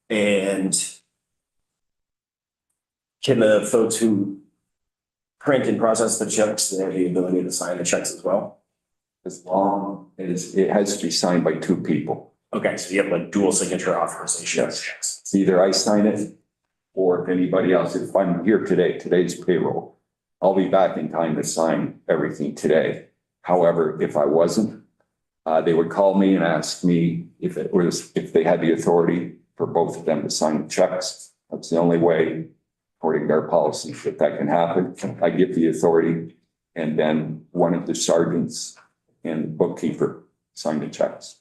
And can the folks who print and process the checks, they have the ability to sign the checks as well? As long as it has to be signed by 2 people. Okay, so you have like dual signature authorization. Yes. Either I sign it, or if anybody else, if I'm here today's payroll, I'll be back in time to sign everything today. However, if I wasn't, they would call me and ask me if they had the authority for both of them to sign the checks. That's the only way, according to our policy, that can happen. I give the authority, and then one of the sergeants and the bookkeeper sign the checks.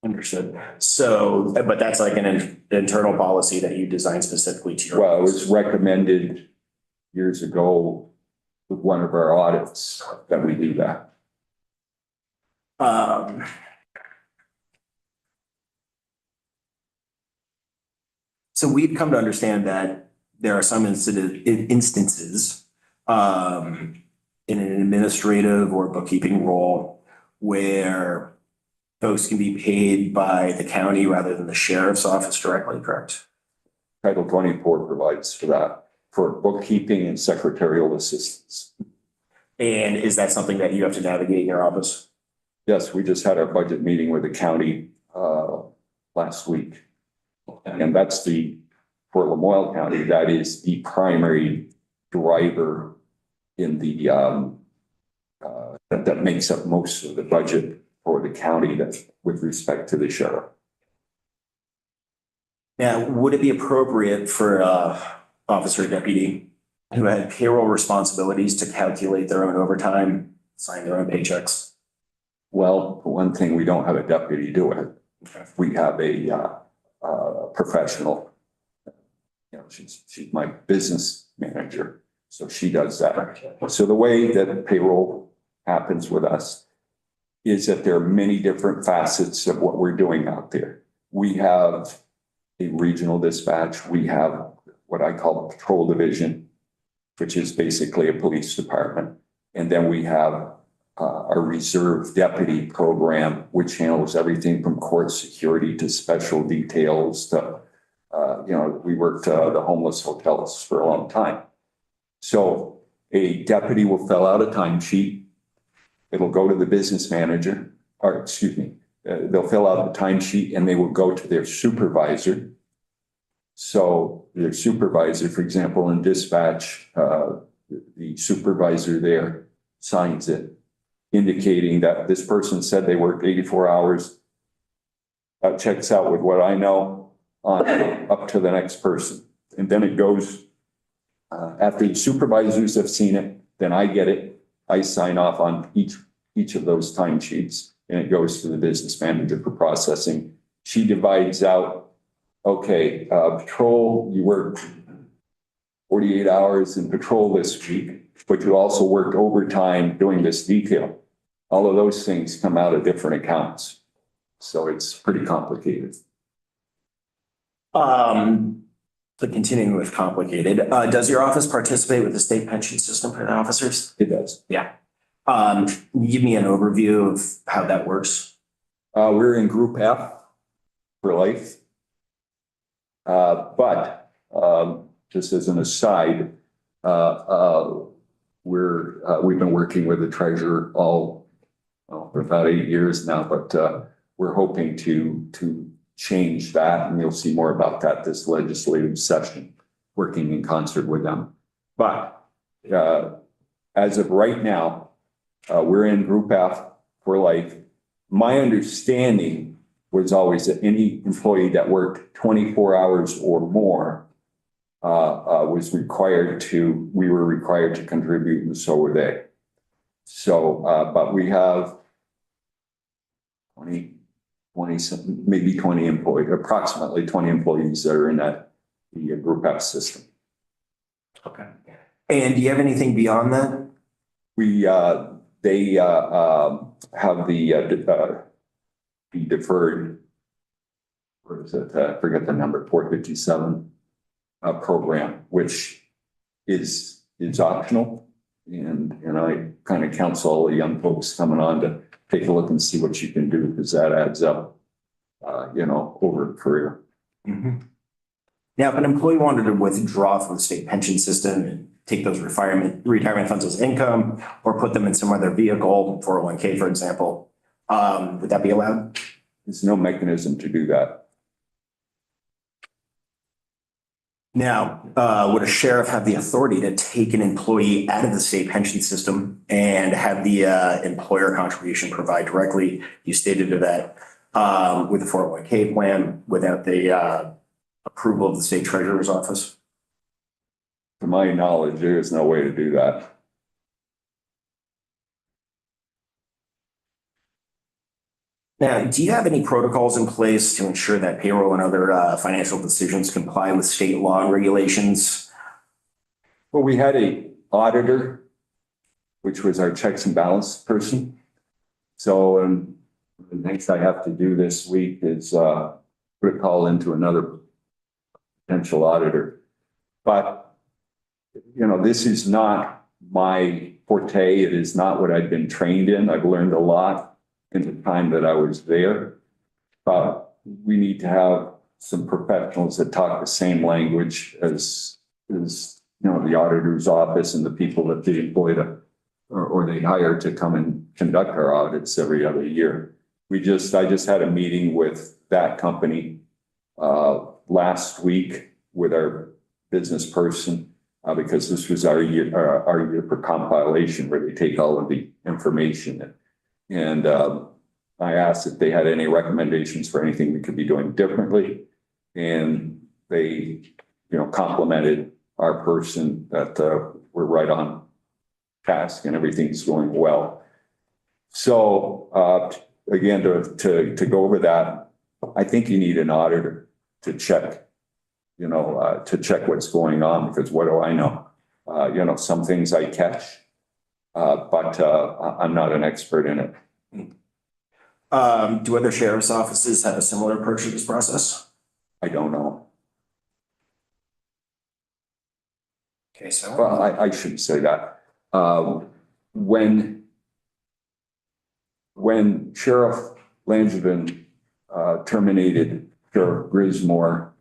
Understood. So, but that's like an internal policy that you designed specifically to your. Well, it was recommended years ago with one of our audits that we do that. So we've come to understand that there are some instances in an administrative or bookkeeping role where folks can be paid by the county rather than the sheriff's office directly, correct? Title 24 provides for that, for bookkeeping and secretarial assistance. And is that something that you have to navigate in your office? Yes, we just had our budget meeting with the county last week. And that's for Lamoille County, that is the primary driver in the, that makes up most of the budget for the county with respect to the sheriff. Now, would it be appropriate for officer or deputy who had payroll responsibilities to calculate their own overtime, sign their own paychecks? Well, for one thing, we don't have a deputy do it. Okay. We have a professional. She's my business manager, so she does that. So the way that payroll happens with us is that there are many different facets of what we're doing out there. We have a regional dispatch. We have what I call a patrol division, which is basically a police department. And then we have our reserve deputy program, which handles everything from court security to special details to, we worked the homeless hotels for a long time. So a deputy will fill out a timesheet. It'll go to the business manager, or excuse me, they'll fill out the timesheet and they will go to their supervisor. So their supervisor, for example, in dispatch, the supervisor there signs it, indicating that this person said they worked 84 hours. That checks out with what I know on up to the next person. And then it goes, after the supervisors have seen it, then I get it. I sign off on each of those timesheets and it goes to the business manager for processing. She divides out, okay, patrol, you worked 48 hours in patrol this week, but you also worked overtime doing this detail. All of those things come out of different accounts. So it's pretty complicated. But continuing with complicated, does your office participate with the state pension system for the officers? It does. Yeah. Can you give me an overview of how that works? We're in Group F for life. But just as an aside, we've been working with the treasurer for about 8 years now, but we're hoping to change that, and you'll see more about that this legislative session, working in concert with them. But as of right now, we're in Group F for life. My understanding was always that any employee that worked 24 hours or more we were required to contribute, and so were they. So, but we have 20, maybe 20 employees, approximately 20 employees that are in the Group F system. Okay. And do you have anything beyond that? They have the deferred, what is it? I forget the number, 457 program, which is optional. And I kind of counsel all the young folks coming on to take a look and see what you can do, because that adds up, over a career. Mm-hmm. Now, if an employee wanted to withdraw from the state pension system and take those retirement funds as income, or put them in some other vehicle, 401k, for example, would that be allowed? There's no mechanism to do that. Now, would a sheriff have the authority to take an employee out of the state pension system and have the employer contribution provide directly? You stated that with the 401k plan without the approval of the state treasurer's office? To my knowledge, there is no way to do that. Now, do you have any protocols in place to ensure that payroll and other financial decisions comply with state law and regulations? Well, we had a auditor, which was our checks and balance person. So the next I have to do this week is put a call into another potential auditor. But, this is not my forte. It is not what I've been trained in. I've learned a lot in the time that I was there, but we need to have some professionals that talk the same language as the auditor's office and the people that they employ or they hire to come and conduct our audits every other year. I just had a meeting with that company last week with our business person because this was our year for compilation, where they take all of the information. And I asked if they had any recommendations for anything we could be doing differently. And they, complimented our person that we're right on task and everything's going well. So again, to go over that, I think you need an auditor to check, to check what's going on, because what do I know? Some things I catch. but I'm not an expert in it. Do other sheriff's offices have a similar approach to this process? I don't know. Okay, so. Well, I shouldn't say that. When Sheriff Langevin terminated Sheriff Grismore,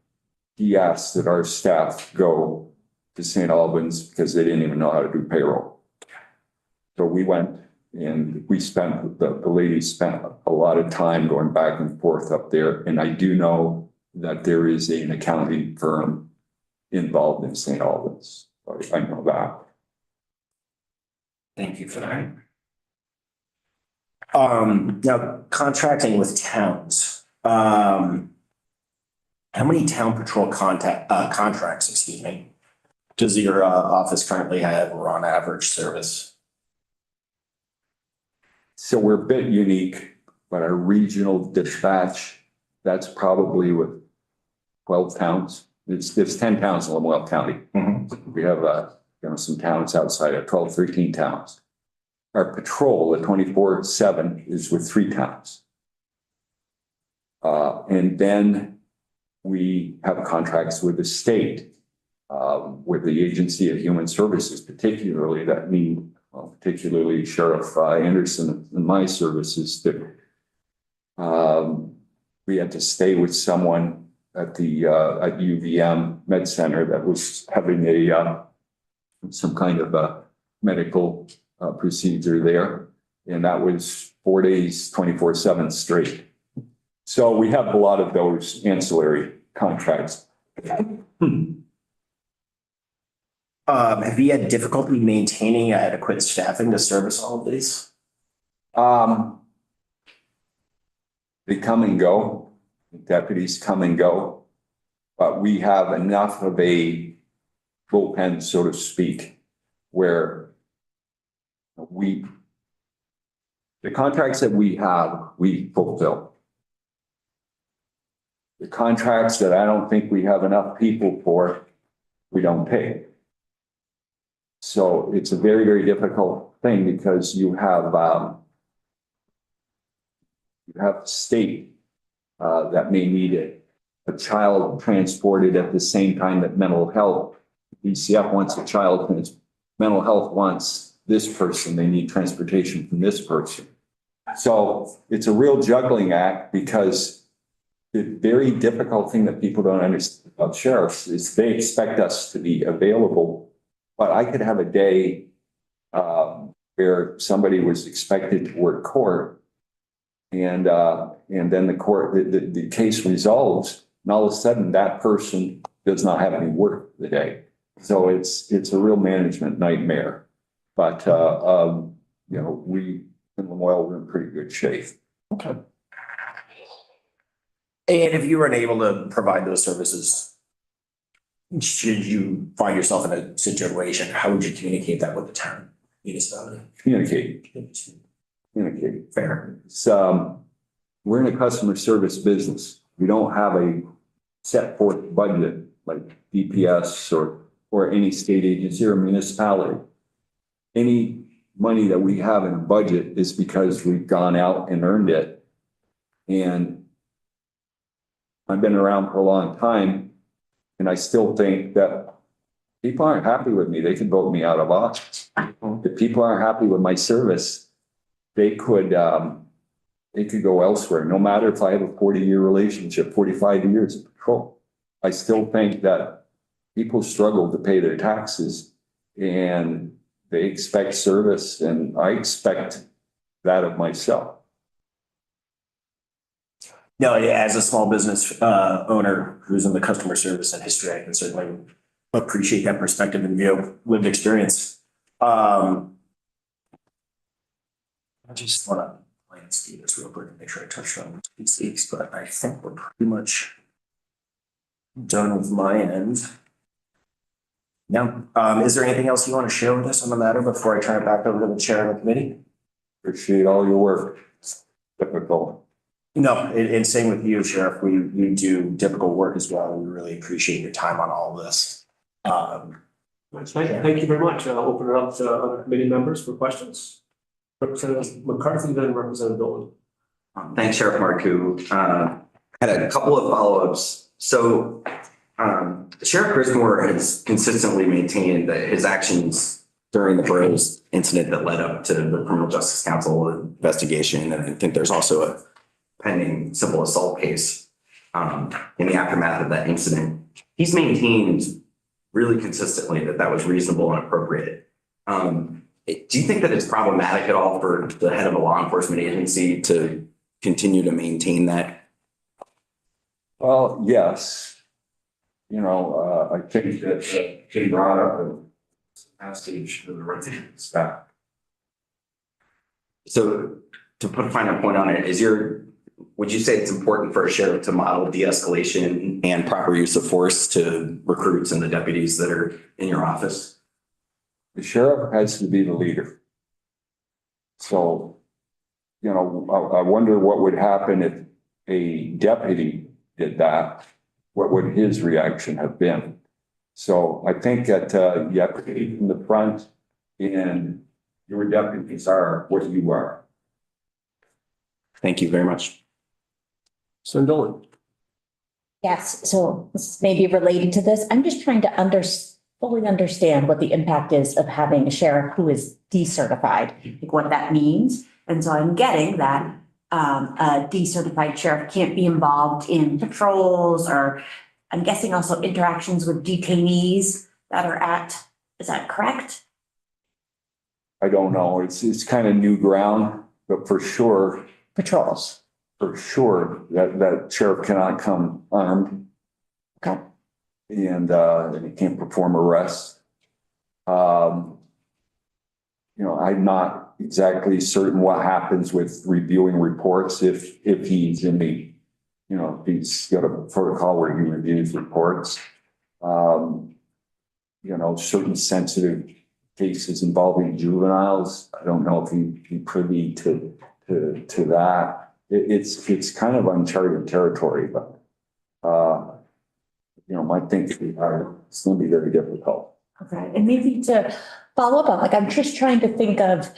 he asked that our staff go to St. Albans because they didn't even know how to do payroll. So we went and we spent, the ladies spent a lot of time going back and forth up there. And I do know that there is an accounting firm involved in St. Albans. I know that. Thank you for that. Now contracting with towns, how many town patrol contracts, excuse me, does your office currently have or on average service? So we're a bit unique, but our regional dispatch, that's probably with 12 towns. It's 10 towns in Lemuel County. We have, some towns outside of 12, 13 towns. Our patrol at 24/7 is with 3 towns. And then we have contracts with the state, with the Agency of Human Services, particularly particularly Sheriff Anderson and my services that we had to stay with someone at the at UVM Med Center that was having some kind of a medical procedure there. And that was 4 days, 24/7 straight. So we have a lot of those ancillary contracts. Have you had difficulty maintaining adequate staffing to service all of these? They come and go, deputies come and go, but we have enough of a bullpen, so to speak, where the contracts that we have, we fulfill. The contracts that I don't think we have enough people for, we don't pay. So it's a very, very difficult thing because you have state that may need it. A child transported at the same time that mental health, DCF wants a child, and mental health wants this person, they need transportation from this person. So it's a real juggling act because the very difficult thing that people don't understand about sheriffs is they expect us to be available. But I could have a day where somebody was expected to work court and then the case resolves, and all of a sudden that person does not have any work the day. So it's a real management nightmare. But we in Lemuel, we're in pretty good shape. Okay. And if you weren't able to provide those services, should you find yourself in a situation, how would you communicate that with the town municipality? Communicate. Fair. So we're in a customer service business. We don't have a set forth budget like DPS or any state agency or municipality. Any money that we have in a budget is because we've gone out and earned it. And I've been around for a long time, and I still think that people aren't happy with me, they can vote me out of office. If people aren't happy with my service, they could go elsewhere, no matter if I have a 40-year relationship, 45 years of patrol. I still think that people struggle to pay their taxes and they expect service, and I expect that of myself. No, as a small business owner who's in the customer service and history, I can certainly appreciate that perspective and view, lived experience. I just want to glance through this real quick and make sure I touched on PCs, but I think we're pretty much done with my end. Now, is there anything else you want to share with us on the matter before I turn it back over to the chair of the committee? Appreciate all your work. It's difficult. No, and same with you, Sheriff. We do difficult work as well. We really appreciate your time on all of this. Thank you very much. I'll open it up to other committee members for questions. Representative McCarthy, then Representative Dolan. Thanks, Sheriff Marcoux. Had a couple of follow-ups. So Sheriff Grismore has consistently maintained that his actions during the Burroughs incident that led up to the Criminal Justice Council investigation, and I think there's also a pending civil assault case in the aftermath of that incident. He's maintained really consistently that that was reasonable and appropriate. Do you think that it's problematic at all for the head of a law enforcement agency to continue to maintain that? Well, yes. You know, I think that Jim brought up a passage to the resident staff. So to put a finer point on it, would you say it's important for a sheriff to model de-escalation and proper use of force to recruits and the deputies that are in your office? The sheriff has to be the leader. So, you know, I wonder what would happen if a deputy did that. What would his reaction have been? So I think that you have to be in the front, and your deputies are what you are. Thank you very much. Senator Dolan. Yes, so this may be related to this. I'm just trying to fully understand what the impact is of having a sheriff who is decertified, like what that means. And so I'm getting that a decertified sheriff can't be involved in patrols, or I'm guessing also interactions with detainees that are is that correct? I don't know. It's kind of new ground, but for sure, Patrols. that sheriff cannot come armed. Okay. And he can't perform arrests. You know, I'm not exactly certain what happens with reviewing reports if he's in the, you know, he's got a protocol where he reviews reports. You know, certain sensitive cases involving juveniles, I don't know if he privy to that. It's kind of uncharted territory, but you know, my thinking it's going to be very difficult. Okay, and maybe to follow up on, like, I'm just trying to think of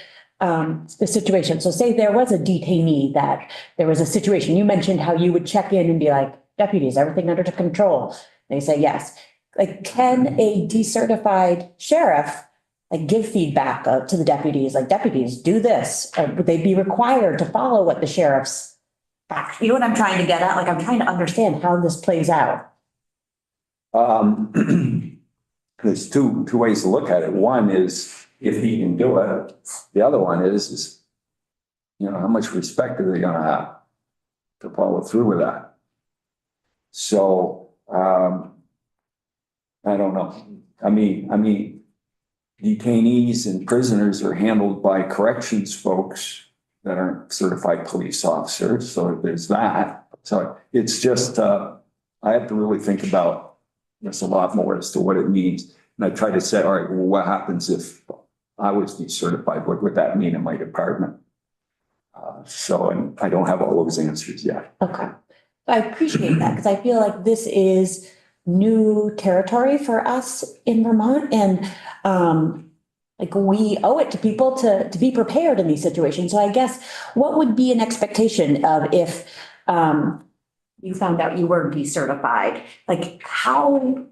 the situation. So say there was a detainee, that there was a situation, you mentioned how you would check in and be like, deputies, everything under control? They say yes. Like, can a decertified sheriff like give feedback to the deputies, like, deputies, do this? Or would they be required to follow what the sheriff's act? You know what I'm trying to get at? Like, I'm trying to understand how this plays out. There's two ways to look at it. One is if he can do it. The other one is, you know, how much respect are they going to have to follow through with that? So, I don't know. I mean, detainees and prisoners are handled by corrections folks that aren't certified police officers. So there's that. So it's just, I have to really think about this a lot more as to what it means. And I try to say, all right, well, what happens if I was decertified? What would that mean in my department? And I don't have all those answers yet. Okay. I appreciate that, because I feel like this is new territory for us in Vermont, and like, we owe it to people to be prepared in these situations. So I guess what would be an expectation of if you found out you were decertified? Like, how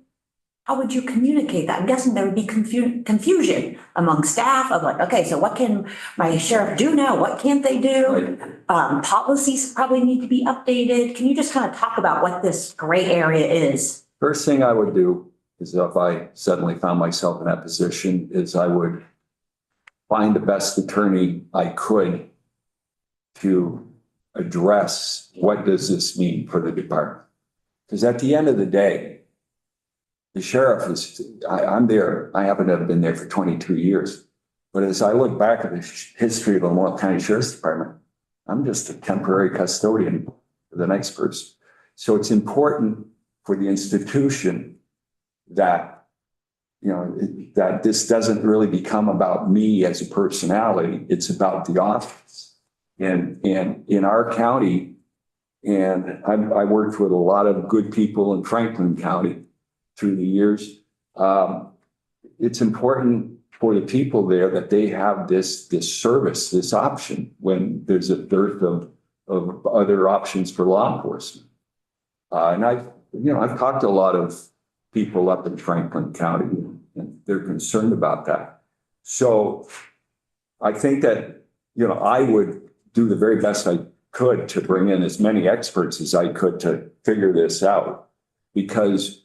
would you communicate that? I'm guessing there would be confusion among staff of like, okay, so what can my sheriff do now? What can't they do? Policies probably need to be updated. Can you just kind of talk about what this gray area is? First thing I would do is, if I suddenly found myself in that position, is I would find the best attorney I could to address what does this mean for the department. Because at the end of the day, the sheriff is, I'm there, I happen to have been there for 22 years. But as I look back at the history of the Lamoille County Sheriff's Department, I'm just a temporary custodian for the next person. So it's important for the institution that, you know, that this doesn't really become about me as a personality. It's about the office. And in our county, and I worked with a lot of good people in Franklin County through the years. it's important for the people there that they have this service, this option when there's a dearth of other options for law enforcement. And I've talked to a lot of people up in Franklin County, and they're concerned about that. So I think that, I would do the very best I could to bring in as many experts as I could to figure this out, because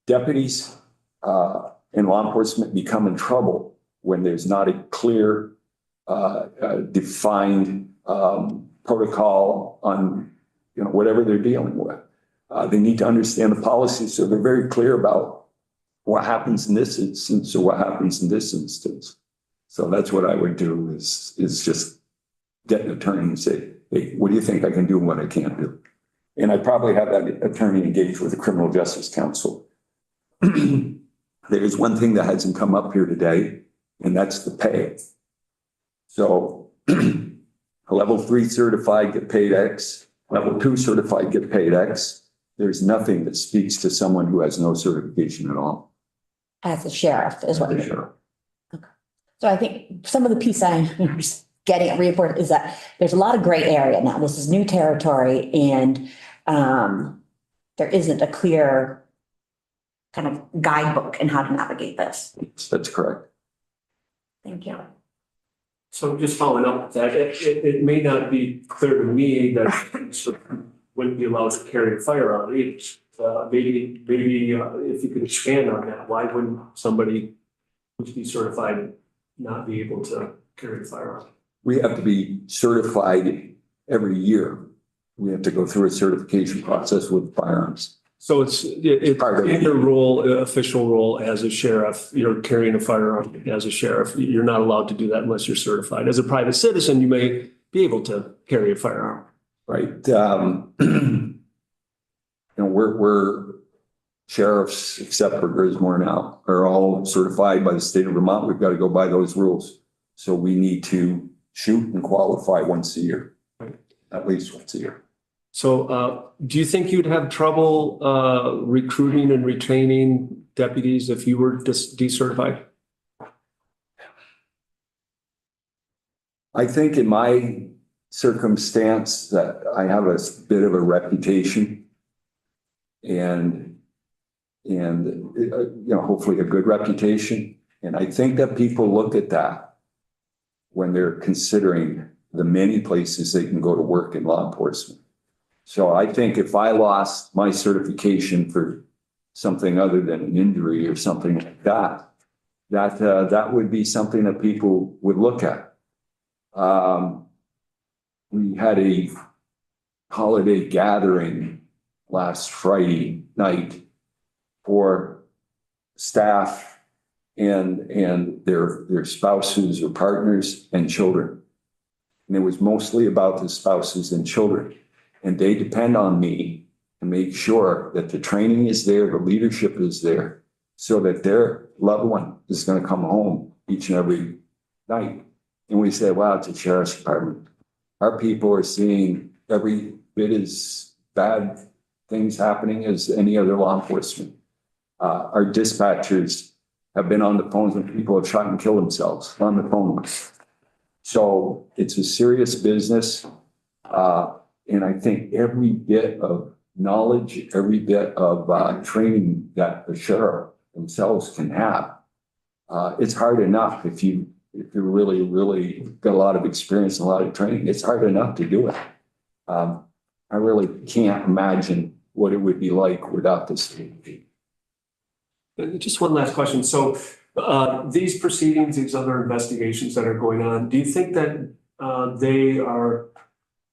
deputies in law enforcement become in trouble when there's not a clear, defined protocol on, whatever they're dealing with. They need to understand the policy, so they're very clear about what happens in this instance or what happens in this instance. So that's what I would do is just get an attorney and say, hey, what do you think I can do and what I can't do? And I probably have that attorney engaged with the Criminal Justice Council. There's one thing that hasn't come up here today, and that's the pay. So a level 3 certified get paid X, level 2 certified get paid X. There's nothing that speaks to someone who has no certification at all. As a sheriff is what you're. Sure. So I think some of the piece I'm getting at report is that there's a lot of gray area now. This is new territory, and there isn't a clear kind of guidebook in how to navigate this. That's correct. Thank you. So just following up with that, it may not be clear to me that wouldn't be allowed to carry a firearm either. Maybe if you could expand on that, why wouldn't somebody who's decertified not be able to carry a firearm? We have to be certified every year. We have to go through a certification process with firearms. So it's in your role, official role as a sheriff, you're carrying a firearm as a sheriff. You're not allowed to do that unless you're certified. As a private citizen, you may be able to carry a firearm. Right. We're sheriffs, except for Grismore now, are all certified by the state of Vermont. We've got to go by those rules. So we need to shoot and qualify once a year, at least once a year. So do you think you'd have trouble recruiting and retaining deputies if you were decertified? I think in my circumstance that I have a bit of a reputation and hopefully a good reputation. And I think that people look at that when they're considering the many places they can go to work in law enforcement. So I think if I lost my certification for something other than an injury or something like that, that would be something that people would look at. We had a holiday gathering last Friday night for staff and their spouses or partners and children. And it was mostly about the spouses and children. And they depend on me to make sure that the training is there, the leadership is there, so that their loved one is going to come home each and every night. And we say, wow, it's a sheriff's department. Our people are seeing every bit as bad things happening as any other law enforcement. Our dispatchers have been on the phones when people have shot and killed themselves on the phone. So it's a serious business. And I think every bit of knowledge, every bit of training that the sheriff themselves can have, it's hard enough if you really, really got a lot of experience and a lot of training. It's hard enough to do it. I really can't imagine what it would be like without this. Just one last question. So these proceedings, these other investigations that are going on, do you think that they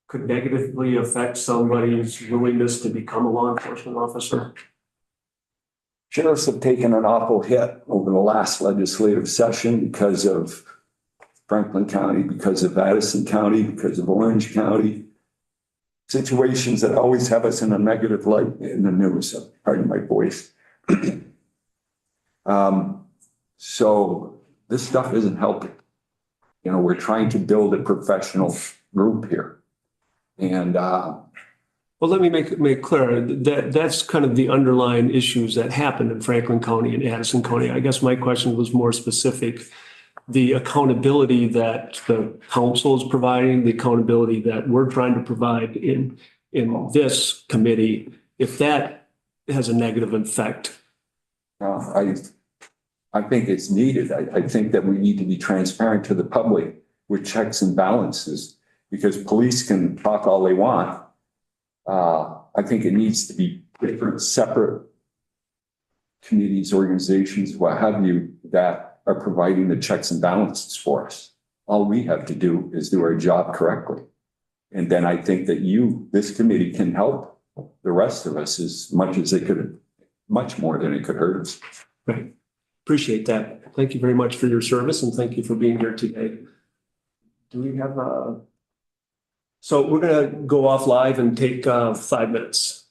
could negatively affect somebody's willingness to become a law enforcement officer? Sheriffs have taken an awful hit over the last legislative session because of Franklin County, because of Addison County, because of Orange County. Situations that always have us in a negative light in the news. Pardon my voice. So this stuff isn't helping. We're trying to build a professional group here. And Well, let me make clear that that's kind of the underlying issues that happened in Franklin County and Addison County. I guess my question was more specific. The accountability that the council is providing, the accountability that we're trying to provide in this committee, if that has a negative effect. I think it's needed. I think that we need to be transparent to the public with checks and balances, because police can talk all they want. I think it needs to be different, separate committees, organizations, what have you, that are providing the checks and balances for us. All we have to do is do our job correctly. And then I think that this committee can help the rest of us as much as it could, much more than it could hurt us. Right. Appreciate that. Thank you very much for your service and thank you for being here today. Do we have so we're going to go off live and take 5 minutes.